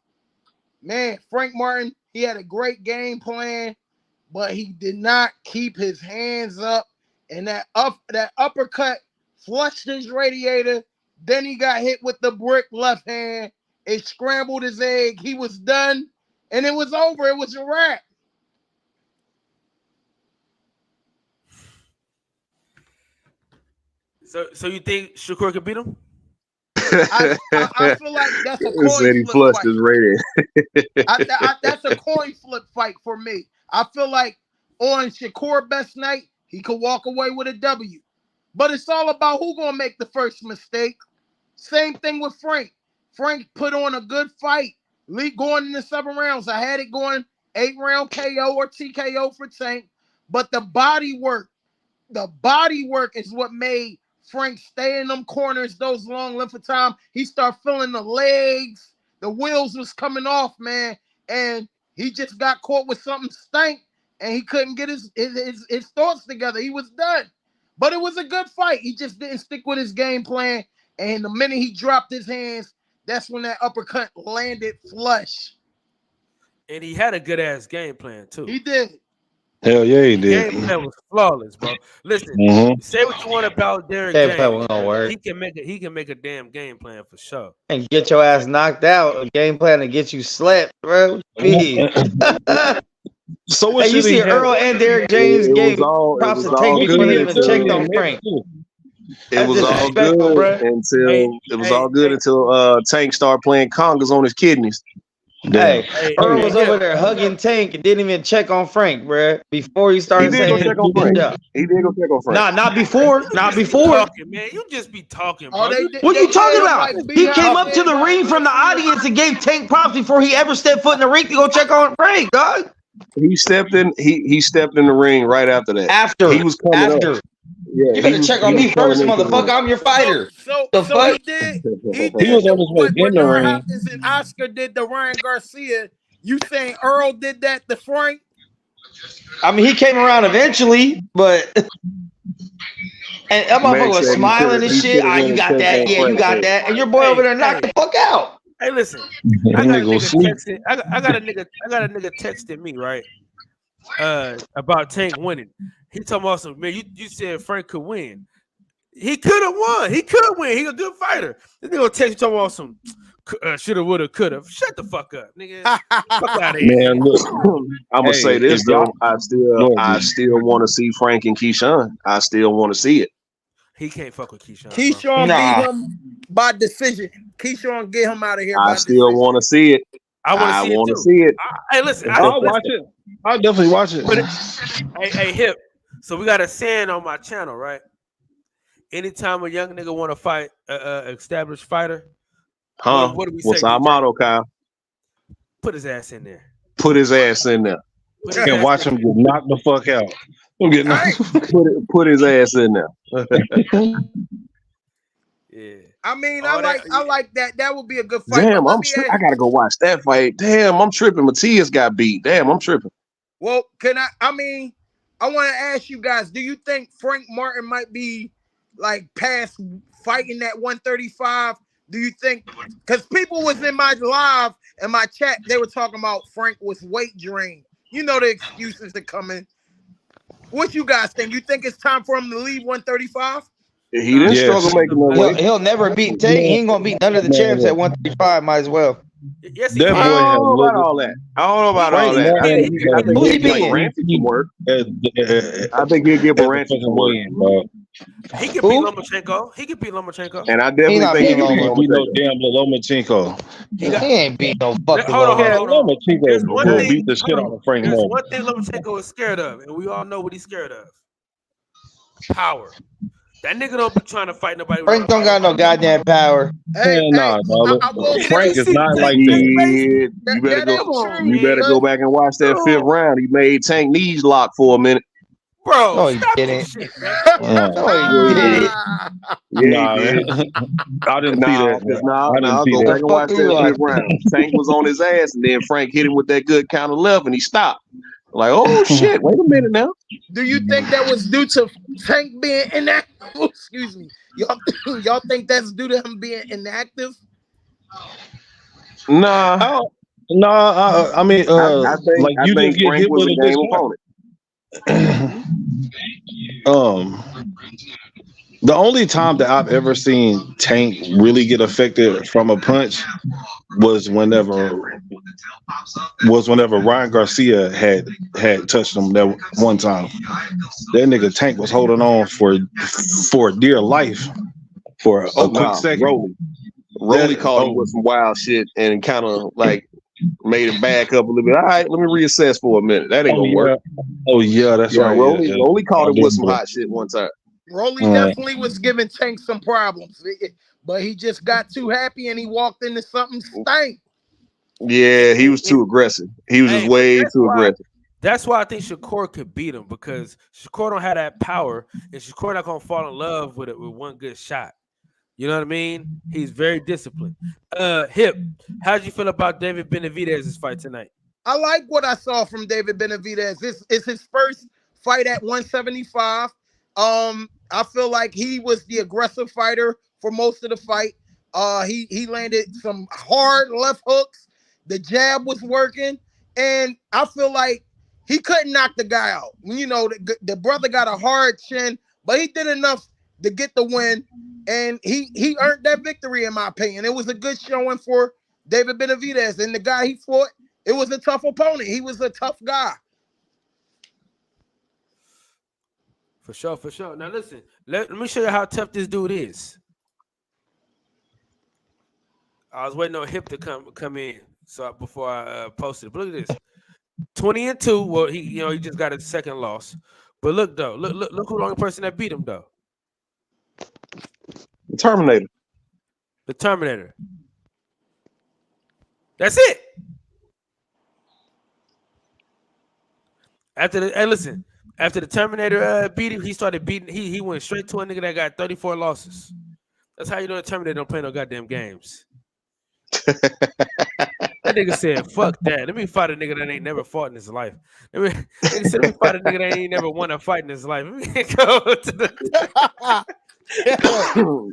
man, Frank Martin, he had a great game plan, but he did not keep his hands up, and that uppercut flushed his radiator. Then he got hit with the brick left hand. It scrambled his egg. He was done, and it was over. It was a wrap. So you think Shakur can beat him? I feel like that's a He coin said he flip flushed fight. his radio. That's a coin flip fight for me. I feel like on Shakur best night, he could walk away with a W. But it's all about who gonna make the first mistake. Same thing with Frank. Frank put on a good fight. Going into 7 rounds. I had it going 8-round KO or TKO for Tank. But the body work is what made Frank stay in them corners those long length of time. He started feeling the legs. The wheels was coming off, man. And he just got caught with something stank, and he couldn't get his thoughts together. He was done. But it was a good fight. He just didn't stick with his game plan. And the minute he dropped his hands, that's when that uppercut landed flush. And he had a good ass game plan too. He did. Hell yeah, he did. Game plan was flawless, bro. Listen, say what you want about Derrick Game plan James. was gonna work. He can make a damn game plan for sure. And get your ass knocked out. A game plan to get you slept, bro. So what Hey, you should he see have? Earl and Derrick James gave props to Tank before they even checked on Frank. It was all good until Tank started playing congas on his kidneys. Hey, Earl was over there hugging Tank and didn't even check on Frank, bro. Before he started saying He did go check on Frank. Nah, not before. Not before. Talking, man. You just be talking, bro. What are you talking about? He came up to the ring from the audience and gave Tank props before he ever stepped foot in the ring to go check on Frank, dog. He stepped in. He stepped in the ring right after that. After he was coming up. Yeah, you better check on me first, motherfucker. I'm your fighter. So fuck? He was on his way in the ring. And Oscar did the Ryan Garcia. You saying Earl did that to Frank? I mean, he came around eventually, but and that motherfucker was smiling and shit. Ah, you got that? Yeah, you got that. And your boy over there knocked the fuck out. Hey, listen, I got a nigga texting me, right? About Tank winning. He talking about some, man, you said Frank could win. He could have won. He could win. He a good fighter. This nigga text you talking about some shoulda, woulda, coulda. Shut the fuck up, nigga. Fuck out of here. Man, look, I'm gonna say this though. I still want to see Frank and Keyshawn. I still want to see it. He can't fuck with Keyshawn. Keyshawn beat him by decision. Keyshawn get him out of here. I still want to see it. I want to see it. Hey, listen, I'll watch it. I'll definitely watch it. Hey, Hip. So we got a saying on my channel, right? Anytime a young nigga want to fight established fighter, what do we say? What's our motto, Kyle? Put his ass in there. Put his ass in there. And watch him get knocked the fuck out. Put his ass in there. Yeah. I mean, I like that. That would be a good fight. Damn, I gotta go watch that fight. Damn, I'm tripping. Matias got beat. Damn, I'm tripping. Well, I want to ask you guys, do you think Frank Martin might be like past fighting that 135? Do you think, because people was in my live and my chat, they were talking about Frank was weight drained. You know the excuses that come in. What you guys think? You think it's time for him to leave 135? He didn't struggle making no weight. He'll never beat Tank. He ain't gonna beat none of the champs at 135. Might as well. Yes, I don't know about all that. I think he'll give Ranty some work. I think he'll give Ranty some work. He can beat Lomachenko. He can beat Lomachenko. And I definitely think he can beat no damn Lomachenko. He ain't beat no fucking Hold on. Lomachenko will beat the shit out of Frank There's Mo. one thing Lomachenko is scared of, and we all know what he's scared of. Power. That nigga don't be trying to fight nobody. Frank don't got no goddamn power. Nah, dog. Frank is not like that. You better go back and watch that 5th round. He made Tank knees lock for a minute. Bro, no, he didn't. No, he didn't. Nah, I didn't see that. Go back and watch that 5th round. Tank was on his ass, and then Frank hit him with that good counter left, and he stopped. Like, oh shit! Wait a minute now. Do you think that was due to Tank being inactive? Excuse me. Y'all think that's due to him being inactive? Nah. I mean, I think, like you think can get Frank hit was with a a game opponent. The only time that I've ever seen Tank really get affected from a punch was whenever Ryan Garcia had touched him that one time. That nigga Tank was holding on for dear life for a quick second. Rolly caught him with some wild shit and kind of like made him back up a little bit. All right, let me reassess for a minute. That ain't gonna work. Oh yeah, that's right. Rolly caught him with some hot shit one time. Rolly definitely was giving Tank some problems, but he just got too happy and he walked into something stank. Yeah, he was too aggressive. He was just way too aggressive. That's why I think Shakur could beat him, because Shakur don't have that power, and Shakur not gonna fall in love with it with one good shot. You know what I mean? He's very disciplined. Hip, how'd you feel about David Benavidez's fight tonight? I like what I saw from David Benavidez. It's his first fight at 175. I feel like he was the aggressive fighter for most of the fight. He landed some hard left hooks. The jab was working, and I feel like he couldn't knock the guy out. You know, the brother got a hard chin, but he did enough to get the win, and he earned that victory, in my opinion. It was a good showing for David Benavidez, and the guy he fought, it was a tough opponent. He was a tough guy. For sure. Now listen, let me show you how tough this dude is. I was waiting on Hip to come in, so before I posted. But look at this, 20-2. Well, he just got his second loss. But look though, look who the only person that beat him though. The Terminator. That's it. After the Terminator beat him, he started beating. He went straight to a nigga that got 34 losses. That's how you know the Terminator don't play no goddamn games. That nigga said, "Fuck that. Let me fight a nigga that ain't never fought in his life. Let me fight a nigga that ain't never won a fight in his life. Let me go to the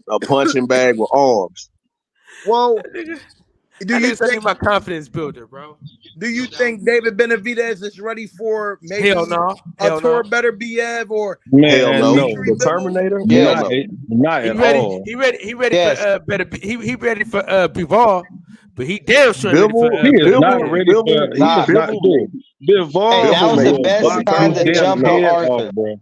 a punching bag with arms." Well, do you think my confidence builder, bro? Do you think David Benavidez is ready for maybe a Tor Better Biev or hell no? The Terminator? Yeah, not at all. He ready for better. He ready for Bivol, but he damn sure he is not ready for. Bivol. That was the best time to jump on Arthur, bro.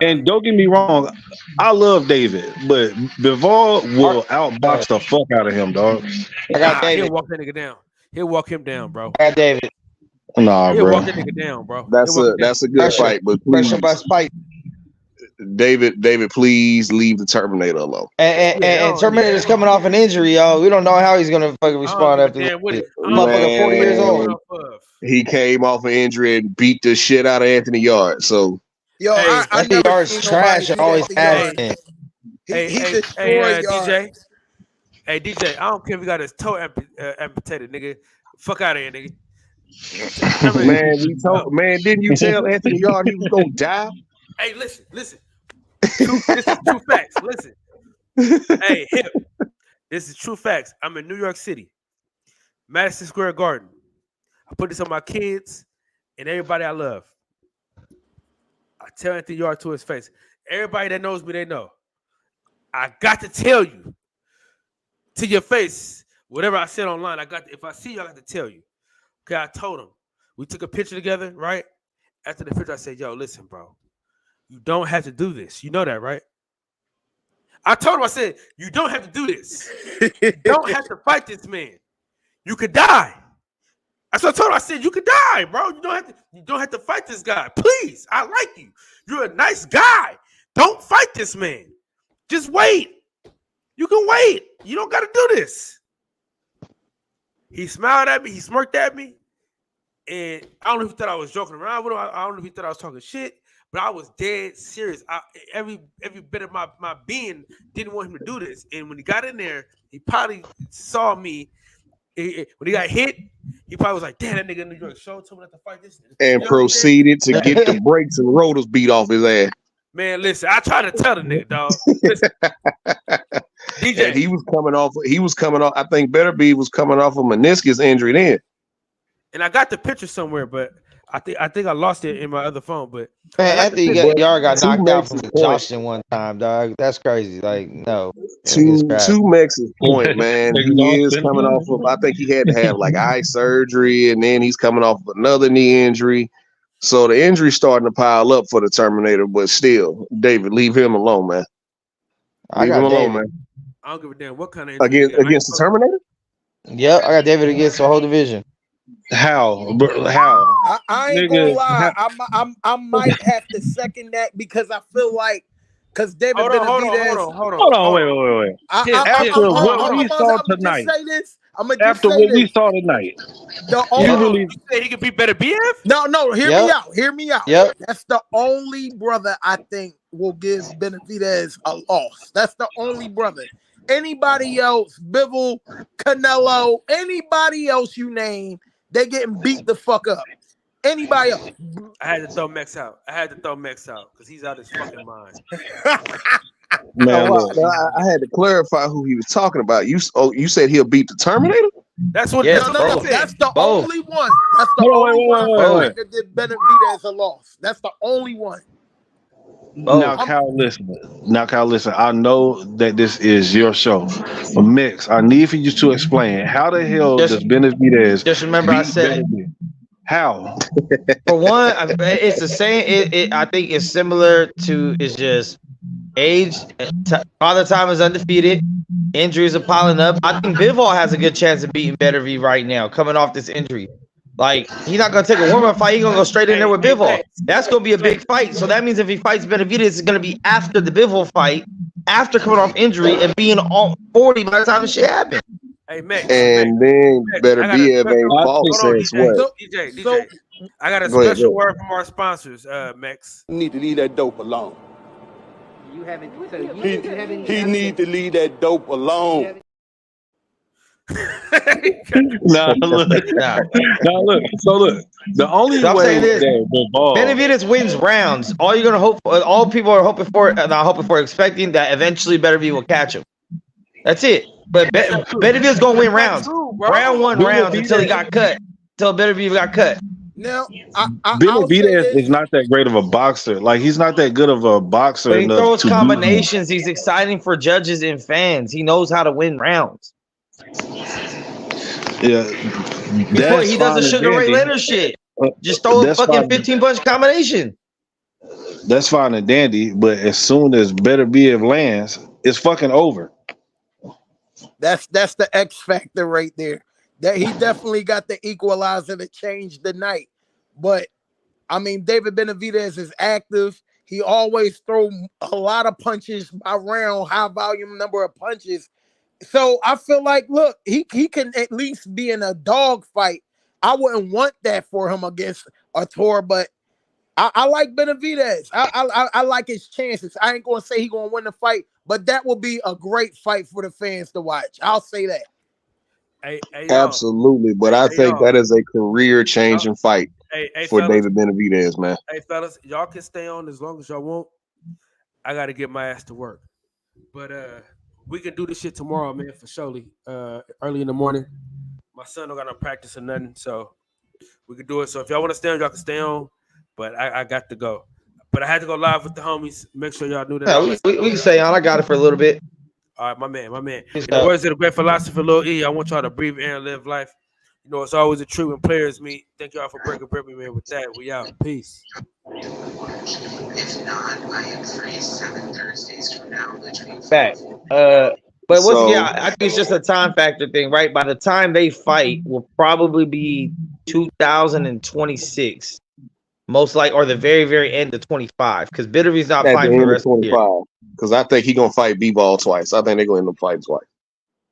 And don't get me wrong, I love David, but Bivol will outbox the fuck out of him, dog. I got David. He'll walk that nigga down. He'll walk him down, bro. I got David. Nah, He'll bro. walk that nigga down, bro. That's a good fight, but please, Pressure by Spike. David, please leave the Terminator alone. And Terminator's coming off an injury, y'all. We don't know how he's gonna fucking respond after this. Motherfucker, 40 years old. He came off an injury and beat the shit out of Anthony Yard. So, I never Yard's trash. And always has been. He destroyed DJ. Hey, DJ, I don't care if he got his toe amputated, nigga. Fuck out of here, nigga. Man, didn't you tell Anthony Yard he was gonna die? Hey, listen. This is true facts. Listen. Hey, Hip. This is true facts. I'm in New York City, Madison Square Garden. I put this on my kids and everybody I love. I tell Anthony Yard to his face. Everybody that knows me, they know. I got to tell you to your face whatever I said online. If I see you, I got to tell you. Okay, I told him. We took a picture together, right? After the picture, I said, "Yo, listen, bro. you don't have to do this. You know that, right? I told him, I said, you don't have to do this. You don't have to fight this man. You could die. That's what I told him. I said, you could die, bro. You don't have to fight this guy. Please, I like you. You're a nice guy. Don't fight this man. Just wait. You can wait. You don't got to do this. He smiled at me. He smirked at me. And I don't know if he thought I was joking around with him. I don't know if he thought I was talking shit. But I was dead serious. Every bit of my being didn't want him to do this. And when he got in there, he probably saw me. When he got hit, he probably was like, "Damn, that nigga in New York showed someone not to fight this." And proceeded to get the brakes and rotors beat off his ass. Man, listen, I tried to tell the nigga, dog. Listen, DJ, and he was coming off. I think Better Be was coming off a meniscus injury then. And I got the picture somewhere, but I think I lost it in my other phone. But man, Anthony y'all got knocked out from Johnson one time, dog. That's crazy. Like, no. To Max's point, man, he is coming off of. I think he had to have like eye surgery, and then he's coming off of another knee injury. So the injury's starting to pile up for the Terminator. But still, David, leave him alone, man. Leave him alone, man. I don't give a damn what kind of injury against the Terminator. Yep, I got David against the whole division. How? I ain't gonna lie. I might have to second that because I feel like David Benavidez. Hold on, wait. After what we saw tonight. After what we saw tonight. You said he could be Better BF? No, hear me out. Yep. That's the only brother I think will give Benavidez a loss. That's the only brother. Anybody else, Bivol, Canelo, anybody else you name, they getting beat the fuck up. Anybody else? I had to throw Mex out. Because he's out of his fucking mind. Man, I had to clarify who he was talking about. You said he'll beat the Terminator? That's what. That's the only one. That's the only one that did Benavidez a loss. That's the only one. Now, Kyle, listen. I know that this is your show, but Mix, I need for you to explain how the hell does Benavidez? Just remember, I said how. For one, it's the same. I think it's similar to. It's just age. Father Time is undefeated. Injuries are piling up. I think Bivol has a good chance of beating Better V right now, coming off this injury. Like, he's not gonna take a warm-up fight. He's gonna go straight in there with Bivol. That's gonna be a big fight. So that means if he fights Benavidez, it's gonna be after the Bivol fight, after coming off injury and being all 40 by the time the shit happens. Hey, Max. And then Better be ain't fought since what? DJ. I got a special word from our sponsors, Max. You need to leave that dope alone. You haven't. So he need to leave that dope alone. Now look. So look. The only way that Benavidez wins rounds. All you're gonna hope for, all people are hoping for, expecting that eventually Better V will catch him. That's it. But Benavidez gonna win rounds. Round one rounds until he got cut. Until Better V got cut. Now, Benavidez is not that great of a boxer. Like, he's not that good of a boxer. But he throws combinations. He's exciting for judges and fans. He knows how to win rounds. Yeah, he does the Sugar Ray Leonard shit. Just throw a fucking 15-punch combination. That's fine and dandy, but as soon as Better Be lands, it's fucking over. That's the X factor right there. That he definitely got the equalizer to change the night. But I mean, David Benavidez is active. He always throw a lot of punches by round, high volume number of punches. So I feel like, look, he can at least be in a dog fight. I wouldn't want that for him against Artur, but I like Benavidez. I like his chances. I ain't gonna say he's gonna win the fight, but that will be a great fight for the fans to watch. I'll say that. Absolutely, but I think that is a career-changing fight for fellas, David Benavidez, man. Hey, fellas, y'all can stay on as long as y'all want. I got to get my ass to work. But we can do this shit tomorrow, man, for surely. Early in the morning. My son don't got no practice or nothing, so we can do it. So if y'all want to stay on, y'all can stay on. But I got to go. But I had to go live with the homies. Make sure y'all knew that. Yeah, we can stay on. I got it for a little bit. All right, my man. In the words of the great philosopher, Lil E, I want y'all to breathe air and live life. You know, it's always a treat when players meet. Thank y'all for breaking bread with me, man. With that, we out. Peace. If not, I am free 7 Thursdays from now, between Fact. But once So again, I think it's just a time factor thing, right? By the time they fight, will probably be 2026, most like, or the very, very end of 25, because Bittervy's not at the fighting for the end of rest of the year. 25, because I think he's gonna fight B-Ball twice. I think they're gonna end up fighting twice.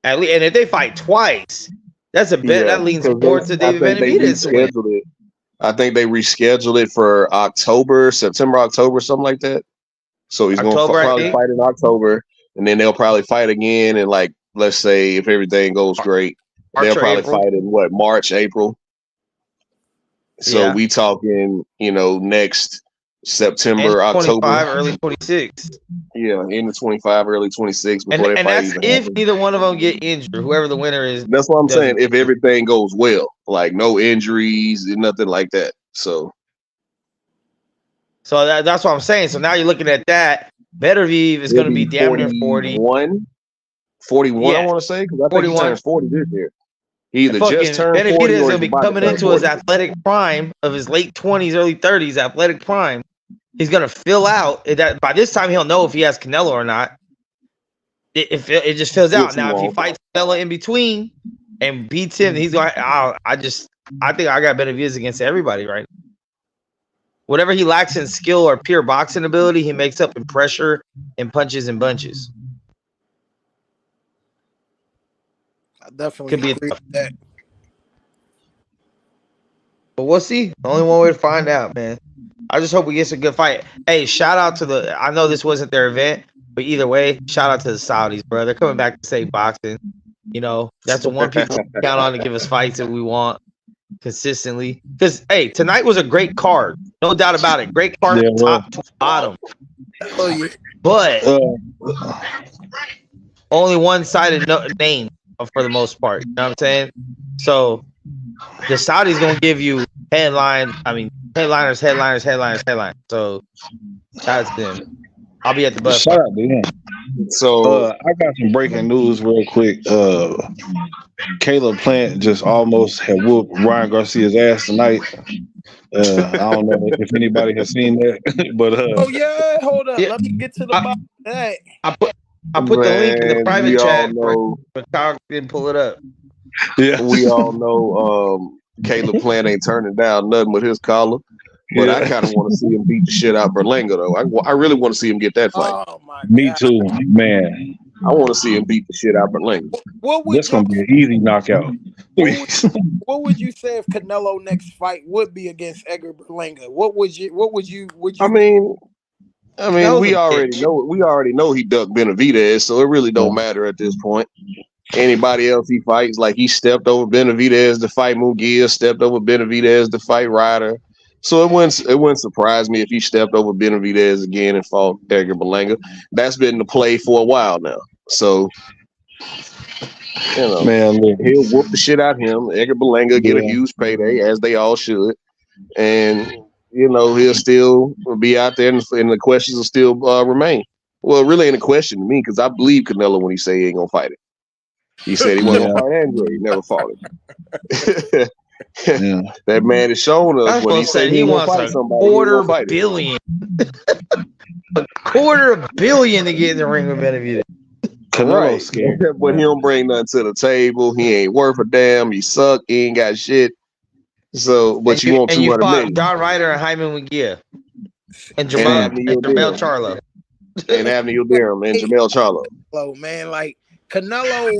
At least, and if they fight twice, that's a bet that leans more to David Benavidez to win. Rescheduled it. I think they rescheduled it for September, October, something like that. So he's gonna probably fight in October, and then they'll probably fight again. And like, let's say if everything goes great, they'll probably fight in March, April. So we talking, next September, October, early 26. Yeah, end of 25, early 26. And that's if neither one of them get injured. Whoever the winner is. That's what I'm saying. If everything goes well, like no injuries and nothing like that. So that's what I'm saying. So now you're looking at that. Beterbiev is going to be damn near 40. 41, I want to say, because I think he turns 40 this year. He either just turned 40 or he's going to be coming into his athletic prime of his late 20s, early 30s, athletic prime. He's going to fill out. That by this time, he'll know if he has Canelo or not. It just fills out. Now, if he fights Canelo in between and beats him, he's going. I think I got Benavidez against everybody right now. Whatever he lacks in skill or pure boxing ability, he makes up in pressure and punches and bunches. I definitely Could be agree with that. But we'll see. Only one way to find out, man. I just hope we get some good fight. Hey, shout out to I know this wasn't their event, but either way, shout out to the Saudis, bro. They're coming back to say boxing. That's the one people count on to give us fights that we want consistently. Because, hey, tonight was a great card. No doubt about it. Great card from top to bottom. Oh, yeah. But only one-sided name for the most part. You know what I'm saying? So the Saudis going to give you headliners. So shout out to them. I'll be at the bus. Shout out to them. So I got some breaking news real quick. Caleb Plant just almost had whooped Ryan Garcia's ass tonight. I don't know if anybody has seen that, but oh yeah, hold up. Let me get to the bottom of that. I put the link in the private chat, but Kyle didn't pull it up. Yeah, we all know Caleb Plant ain't turning down nothing with his collar. But I kind of want to see him beat the shit out of Berlanga, though. I really want to see him get that fight. Oh my Me too, man. I want to see him beat the shit out of Berlanga. This gonna be an easy knockout. What would you say if Canelo next fight would be against Edgar Berlanga? What would you? I mean, we already know he ducked Benavidez, so it really don't matter at this point. Anybody else he fights, like he stepped over Benavidez to fight Munguia, stepped over Benavidez to fight Ryder. So it wouldn't surprise me if he stepped over Benavidez again and fought Edgar Berlanga. That's been the play for a while now. So, man, he'll whoop the shit out of him. Edgar Berlanga get a huge payday, as they all should. And, he'll still be out there and the questions will still remain. Well, it really ain't a question to me because I believe Canelo when he say he ain't going to fight it. He said he wasn't going to fight Andre. He never fought it. Yeah. That man is showing us when he said he wants a $250 million. $250 million to get in the ring with Benavidez. Right. Scared. But he don't bring nothing to the table. He ain't worth a damn. He suck. He ain't got shit. So, but you want 200 million. Don Ryder and Jaime Munguia and Jamel Charlo. And Abner Yildirim and Jamel Charlo. Oh man, like Canelo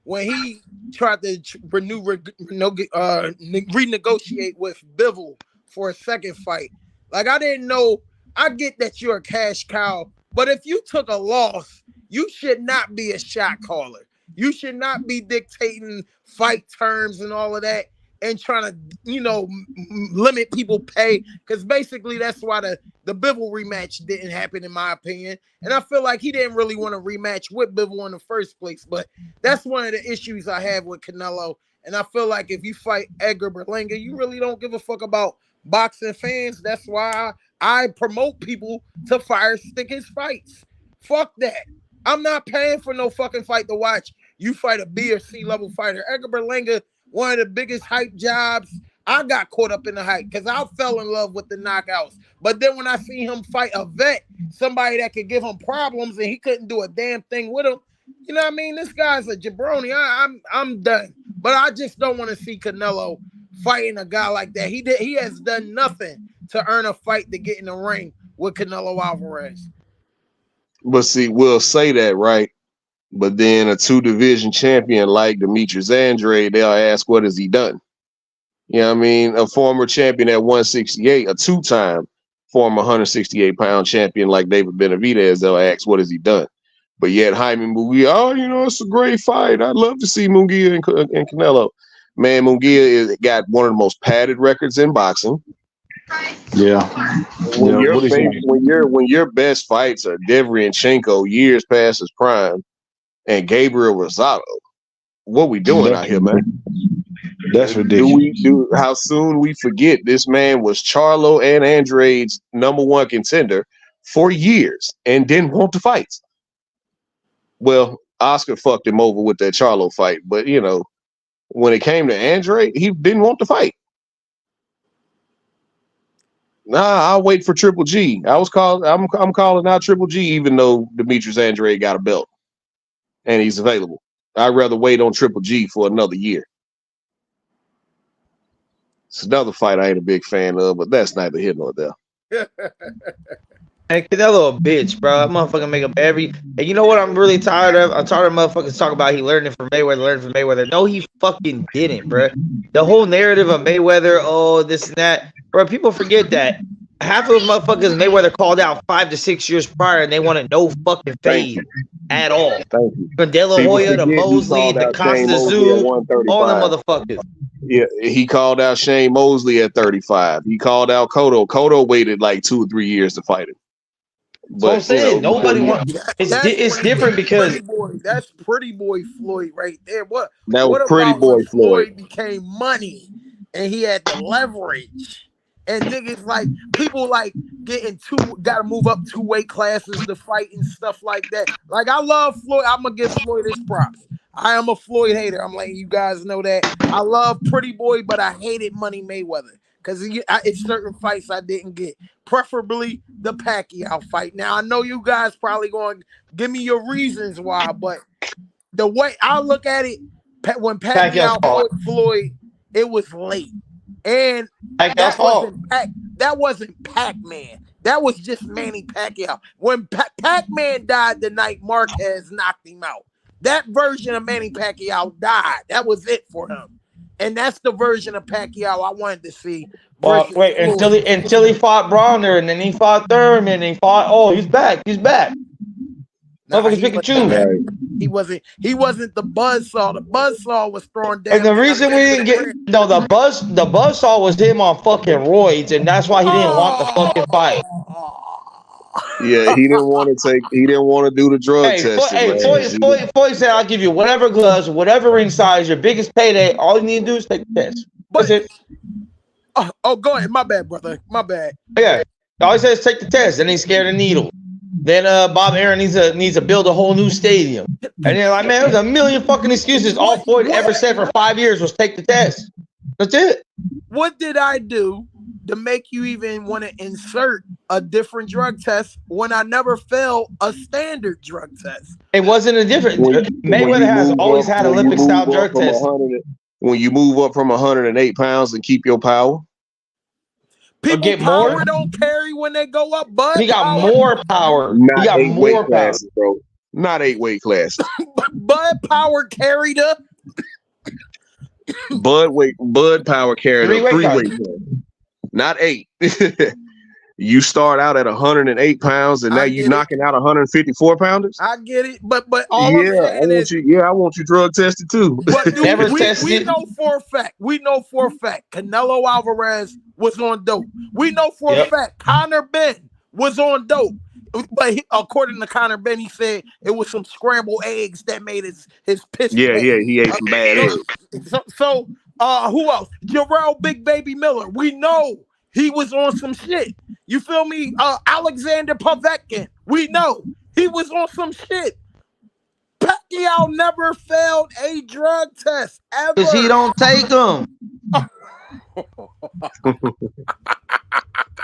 when he tried to renegotiate with Bivol for a second fight. Like, I didn't know. I get that you're a cash cow, but if you took a loss, you should not be a shot caller. You should not be dictating fight terms and all of that and trying to, limit people pay. Because basically that's why the Bivol rematch didn't happen, in my opinion. And I feel like he didn't really want to rematch with Bivol in the first place. But that's one of the issues I have with Canelo. And I feel like if you fight Edgar Berlanga, you really don't give a fuck about boxing fans. That's why I promote people to fire stick his fights. Fuck that. I'm not paying for no fucking fight to watch you fight a B or C level fighter. Edgar Berlanga, one of the biggest hype jobs I got caught up in the hype because I fell in love with the knockouts. But then when I see him fight a vet, somebody that could give him problems and he couldn't do a damn thing with him, you know what I mean? This guy's a jabroni. I'm done. But I just don't want to see Canelo fighting a guy like that. He has done nothing to earn a fight to get in the ring with Canelo Alvarez. But see, we'll say that, right? But then a 2-division champion like Demetrius Andrade, they'll ask, what has he done? You know what I mean? A former champion at 168, a 2-time former 168-pound champion like David Benavidez, they'll ask, what has he done? But yet Jaime Munguia, it's a great fight. I'd love to see Munguia and Canelo. Man, Munguia got one of the most padded records in boxing. Yeah. When your best fights are Derevyanchenko years past his prime and Gabriel Rosado, what we doing out here, man? That's ridiculous. How soon we forget this man was Charlo and Andrade's #1 contender for years and didn't want to fight. Well, Oscar fucked him over with that Charlo fight, but when it came to Andrade, he didn't want to fight. Nah, I'll wait for Triple G. I'm calling out Triple G, even though Demetrius Andrade got a belt and he's available. I'd rather wait on Triple G for another year. It's another fight I ain't a big fan of, but that's neither here nor there. And Canelo a bitch, bro. That motherfucker make up and you know what I'm really tired of? I'm tired of motherfuckers talking about he learned it from Mayweather. No, he fucking didn't, bro. The whole narrative of Mayweather, this and that, bro. People forget that half of those motherfuckers Mayweather called out 5 to 6 years prior, and they wanted no fucking fade at all. From De La Hoya to Mosley to Costa Zoo, all them motherfuckers. Yeah, he called out Shane Mosley at 35. He called out Cotto. Cotto waited like 2 or 3 years to fight him. But I'm saying nobody wants. It's different because that's Pretty Boy Floyd right there. What Pretty Boy Floyd became money, and he had the leverage. And niggas like people like gotta move up 2 weight classes to fight and stuff like that. Like I love Floyd. I'm gonna give Floyd his props. I am a Floyd hater. I'm letting you guys know that. I love Pretty Boy, but I hated Money Mayweather because it's certain fights I didn't get. Preferably the Pacquiao fight. Now I know you guys probably going to give me your reasons why, but the way I look at it, when Pacquiao fought Floyd, it was late. And that wasn't Pac-Man. That was just Manny Pacquiao. When Pac-Man died the night Marquez knocked him out, that version of Manny Pacquiao died. That was it for him. And that's the version of Pacquiao I wanted to see. Wait, until he fought Bronner, and then he fought Thurman, and he fought. He's back. Motherfuckers pick and choose. He wasn't the buzzsaw. The buzzsaw was throwing down. And the reason we didn't get the buzzsaw was him on fucking roids, and that's why he didn't want the fucking fight. Yeah, he didn't want to do the drug test. Floyd said, "I'll give you whatever gloves, whatever ring size, your biggest payday. All you need to do is take the test." That's it. Go ahead. My bad, brother. My bad. Yeah, all he says is take the test. Then he's scared of needle. Then Bob Aaron needs to build a whole new stadium. And they're like, man, there's a million fucking excuses. All Floyd ever said for 5 years was take the test. That's it. What did I do to make you even want to insert a different drug test when I never failed a standard drug test? It wasn't a different. Mayweather has always had Olympic style drug tests. When you move up from 108 pounds and keep your power. People get power more. Don't carry when they go up, but he got more power. Not he got more classes, power, bro. Not 8 weight classes. Bud Power carried up. Bud Power carried 3 weight classes. Not 8. You start out at 108 pounds, and now you're knocking out 154 pounders. I get it, but all I'm saying is, I want you drug tested too. But dude, we know for a fact, Canelo Alvarez was on dope. We know for a fact Conor Benn was on dope. But according to Conor Benn, he said it was some scrambled eggs that made his piss. Yeah, he ate some bad eggs. So who else? Jarrell Big Baby Miller. We know he was on some shit. You feel me? Alexander Povetkin. We know he was on some shit. Pacquiao never failed a drug test ever. Because he don't take them.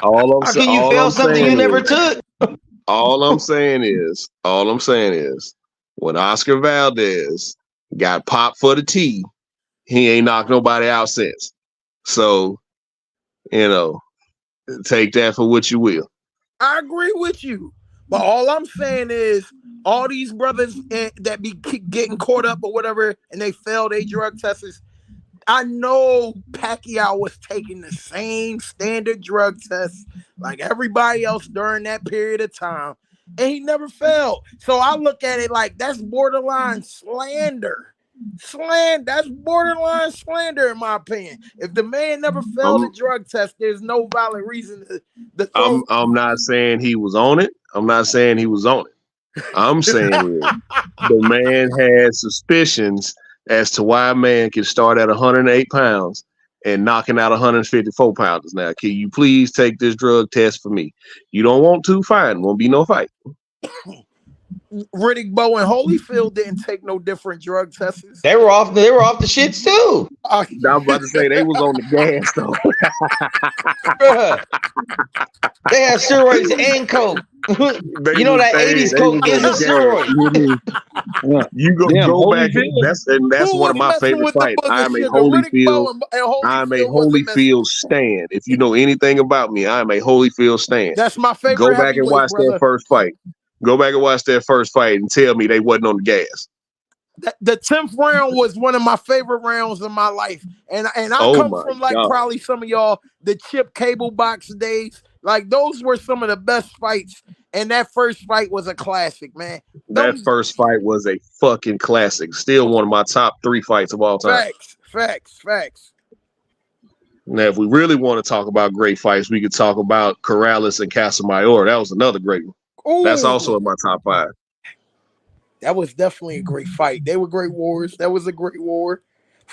All I'm How saying, can you fail something you never took? all I'm saying is, when Oscar Valdez got popped for the T, he ain't knocked nobody out since. So, take that for what you will. I agree with you. But all I'm saying is all these brothers that be getting caught up or whatever and they fail their drug tests, I know Pacquiao was taking the same standard drug tests like everybody else during that period of time, and he never failed. So I look at it like that's borderline slander. That's borderline slander in my opinion. If the man never failed a drug test, there's no valid reason to throw. I'm not saying he was on it. I'm saying the man had suspicions as to why a man can start at 108 pounds and knocking out 154 pounders. Now, can you please take this drug test for me? You don't want to? Fine. Won't be no fight. Riddick Bowe and Holyfield didn't take no different drug tests. They were off the shits too. I was about to say they was on the gas though. They had steroids and coke. You know that 80s coke is a steroid. You go back. That's one of my favorite fights. I'm a Holyfield stan. If you know anything about me, I'm a Holyfield stan. That's my favorite. Go back and watch that first fight. Go back and watch that first fight and tell me they wasn't on the gas. The 10th round was one of my favorite rounds of my life. And I come from probably some of y'all, the Chip Cable Box days. Like those were some of the best fights. And that first fight was a classic, man. That first fight was a fucking classic. Still one of my top 3 fights of all time. Facts. Now, if we really want to talk about great fights, we could talk about Corrales and Casamayor. That was another great one. Ooh. That's also in my top 5. That was definitely a great fight. They were great wars. That was a great war.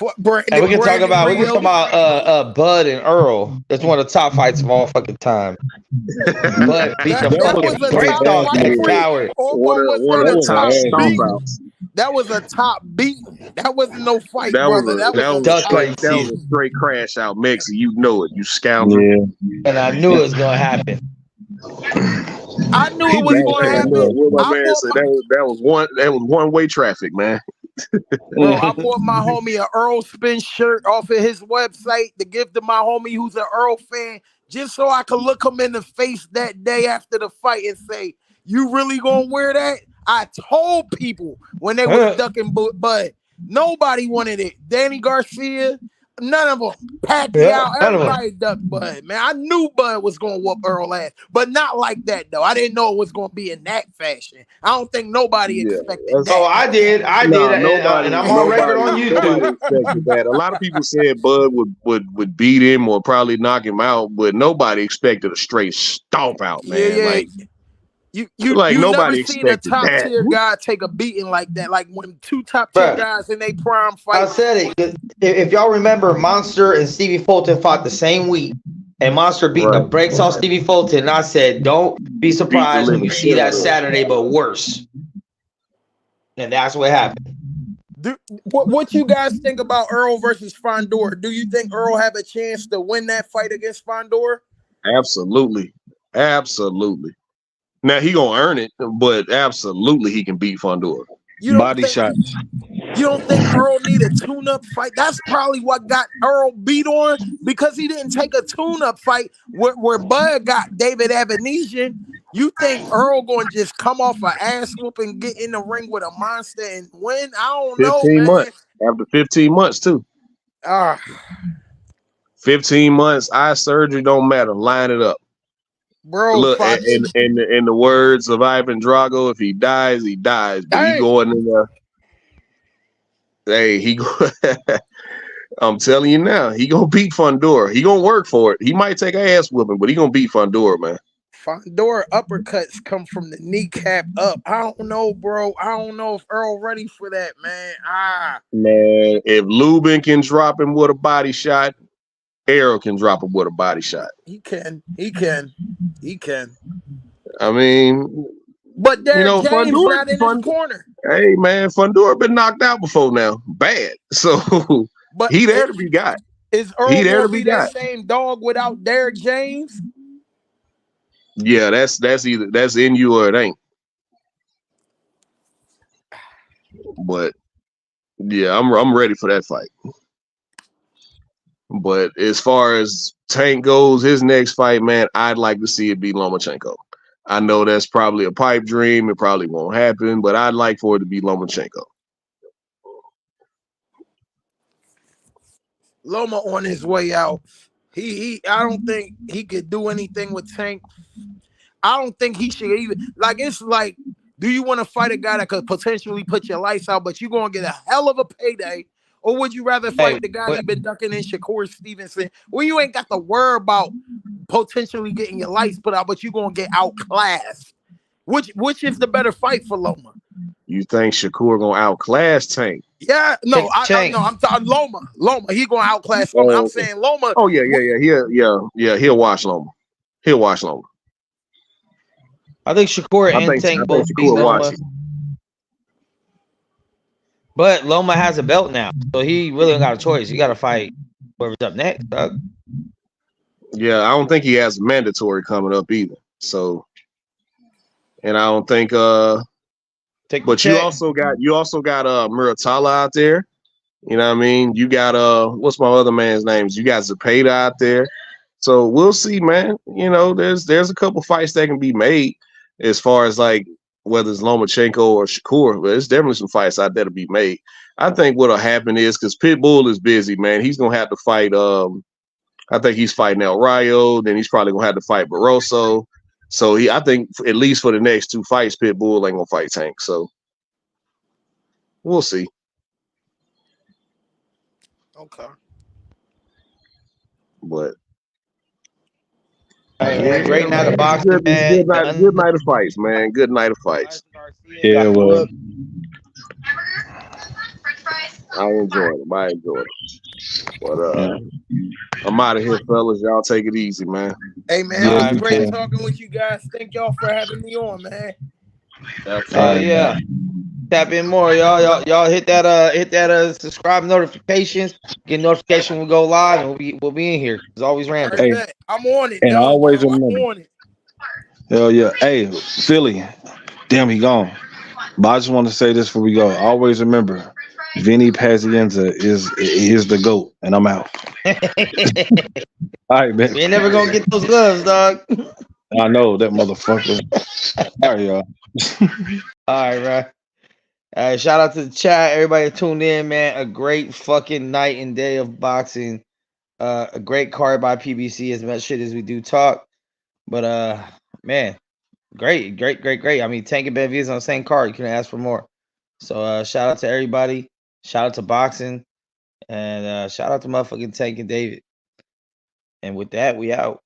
We can talk about Bud and Earl. That's one of the top fights of all fucking time. Bud beat the fucking brakes off that coward. That was a top beat. That wasn't no fight, that brother. That was a straight crash out, Mexi. You know it, you scoundrel. Yeah. And I knew it was gonna happen. I knew it was going to happen. That was one-way traffic, man. Well, I bought my homie an Earl Spin shirt off of his website to give to my homie who's an Earl fan, just so I could look him in the face that day after the fight and say, "You really gonna wear that?" I told people when they were ducking Bud, nobody wanted it. Danny Garcia. None of them. Pacquiao, everybody ducked Bud, man. I knew Bud was going to whoop Earl ass, but not like that, though. I didn't know it was going to be in that fashion. I don't think nobody expected that. Oh, I did. And I'm on record on YouTube. That. A lot of people said Bud would beat him or probably knock him out, but nobody expected a straight stomp out, man. Yeah. Like, you nobody never seen a top tier guy take a beating like that. Like when 2 top tier guys in their prime fight. I said it. If y'all remember, Monster and Stevie Fulton fought the same week, and Monster beat the brakes off Stevie Fulton. And I said, don't be surprised when you see that Saturday, but worse. And that's what happened. What you guys think about Earl versus Fondor? Do you think Earl have a chance to win that fight against Fondor? Absolutely. Now he gonna earn it, but absolutely he can beat Fondor. Body shots. You don't think Earl need a tune-up fight? That's probably what got Earl beat on because he didn't take a tune-up fight where Bud got David Evanesian. You think Earl gonna just come off an ass whoop and get in the ring with a monster and win? I don't know. 15 months. After 15 months too. 15 months. Eye surgery don't matter. Line it up. Bro, look, in the words of Ivan Drago, if he dies, he dies. But he going in there. Hey, I'm telling you now, he gonna beat Fondor. He gonna work for it. He might take an ass whooping, but he gonna beat Fondor, man. Fondor uppercuts come from the kneecap up. I don't know, bro. I don't know if Earl ready for that, man. Man, if Lubin can drop him with a body shot, Errol can drop him with a body shot. He can. I mean, but Derek James not in his corner. Hey, man, Fondor been knocked out before now. Bad. So but he there to be got. Is Earl He there gonna to be be that got. same dog without Derrick James? Yeah, that's either that's in you or it ain't. But yeah, I'm ready for that fight. But as far as Tank goes, his next fight, man, I'd like to see it be Lomachenko. I know that's probably a pipe dream. It probably won't happen, but I'd like for it to be Lomachenko. Loma on his way out. I don't think he could do anything with Tank. I don't think he should even it's like, do you want to fight a guy that could potentially put your lights out, but you're gonna get a hell of a payday? Or would you rather fight the guy he been ducking in, Shakur Stevenson, where you ain't got to worry about potentially getting your lights put out, but you're gonna get outclassed? Which is the better fight for Loma? You think Shakur gonna outclass Tank? Yeah, no, I'm talking Loma. Loma, he gonna outclass Loma. I'm saying Loma. Oh yeah. He'll watch Loma. He'll watch Loma. I think Shakur and Tank both beat Loma. But Loma has a belt now, so he really don't got a choice. He got to fight whoever's up next, dog. Yeah, I don't think he has a mandatory coming up either. So, and I don't think but you also got Muratalla out there. You know what I mean? You got what's my other man's names? You got Zepeda out there. So we'll see, man. You know, there's a couple fights that can be made as far as like whether it's Lomachenko or Shakur, but there's definitely some fights out there to be made. I think what'll happen is because Pitbull is busy, man. He's gonna have to fight. I think he's fighting El Rayo. Then he's probably gonna have to fight Barroso. So I think at least for the next two fights, Pitbull ain't gonna fight Tank. So we'll see. Okay. But great night of boxing, man. Good night of fights, man. Good night of fights. Yeah, well, I enjoyed them. But I'm out of here, fellas. Y'all take it easy, man. Hey, man, it was great talking with you guys. Thank y'all for having me on, man. Yeah. Tap in more, y'all. Y'all hit that subscribe notifications. Get notification when we go live, and we'll be in here. It's always random. Hey, I'm on it. And always remember. I'm on it. Hell yeah. Hey, Philly. Damn, he gone. But I just want to say this before we go. Always remember, Vinny Pazienza is the GOAT, and I'm out. All right, man. We ain't never gonna get those gloves, dog. I know that motherfucker. All right, y'all. All right, bro. All right, shout out to the chat, everybody that tuned in, man. A great fucking night and day of boxing. A great card by PBC, as much shit as we do talk. But man, great. I mean, Tank and Benavidez on the same card. You couldn't ask for more. So shout out to everybody. Shout out to boxing. And shout out to motherfucking Tank and David. And with that, we out.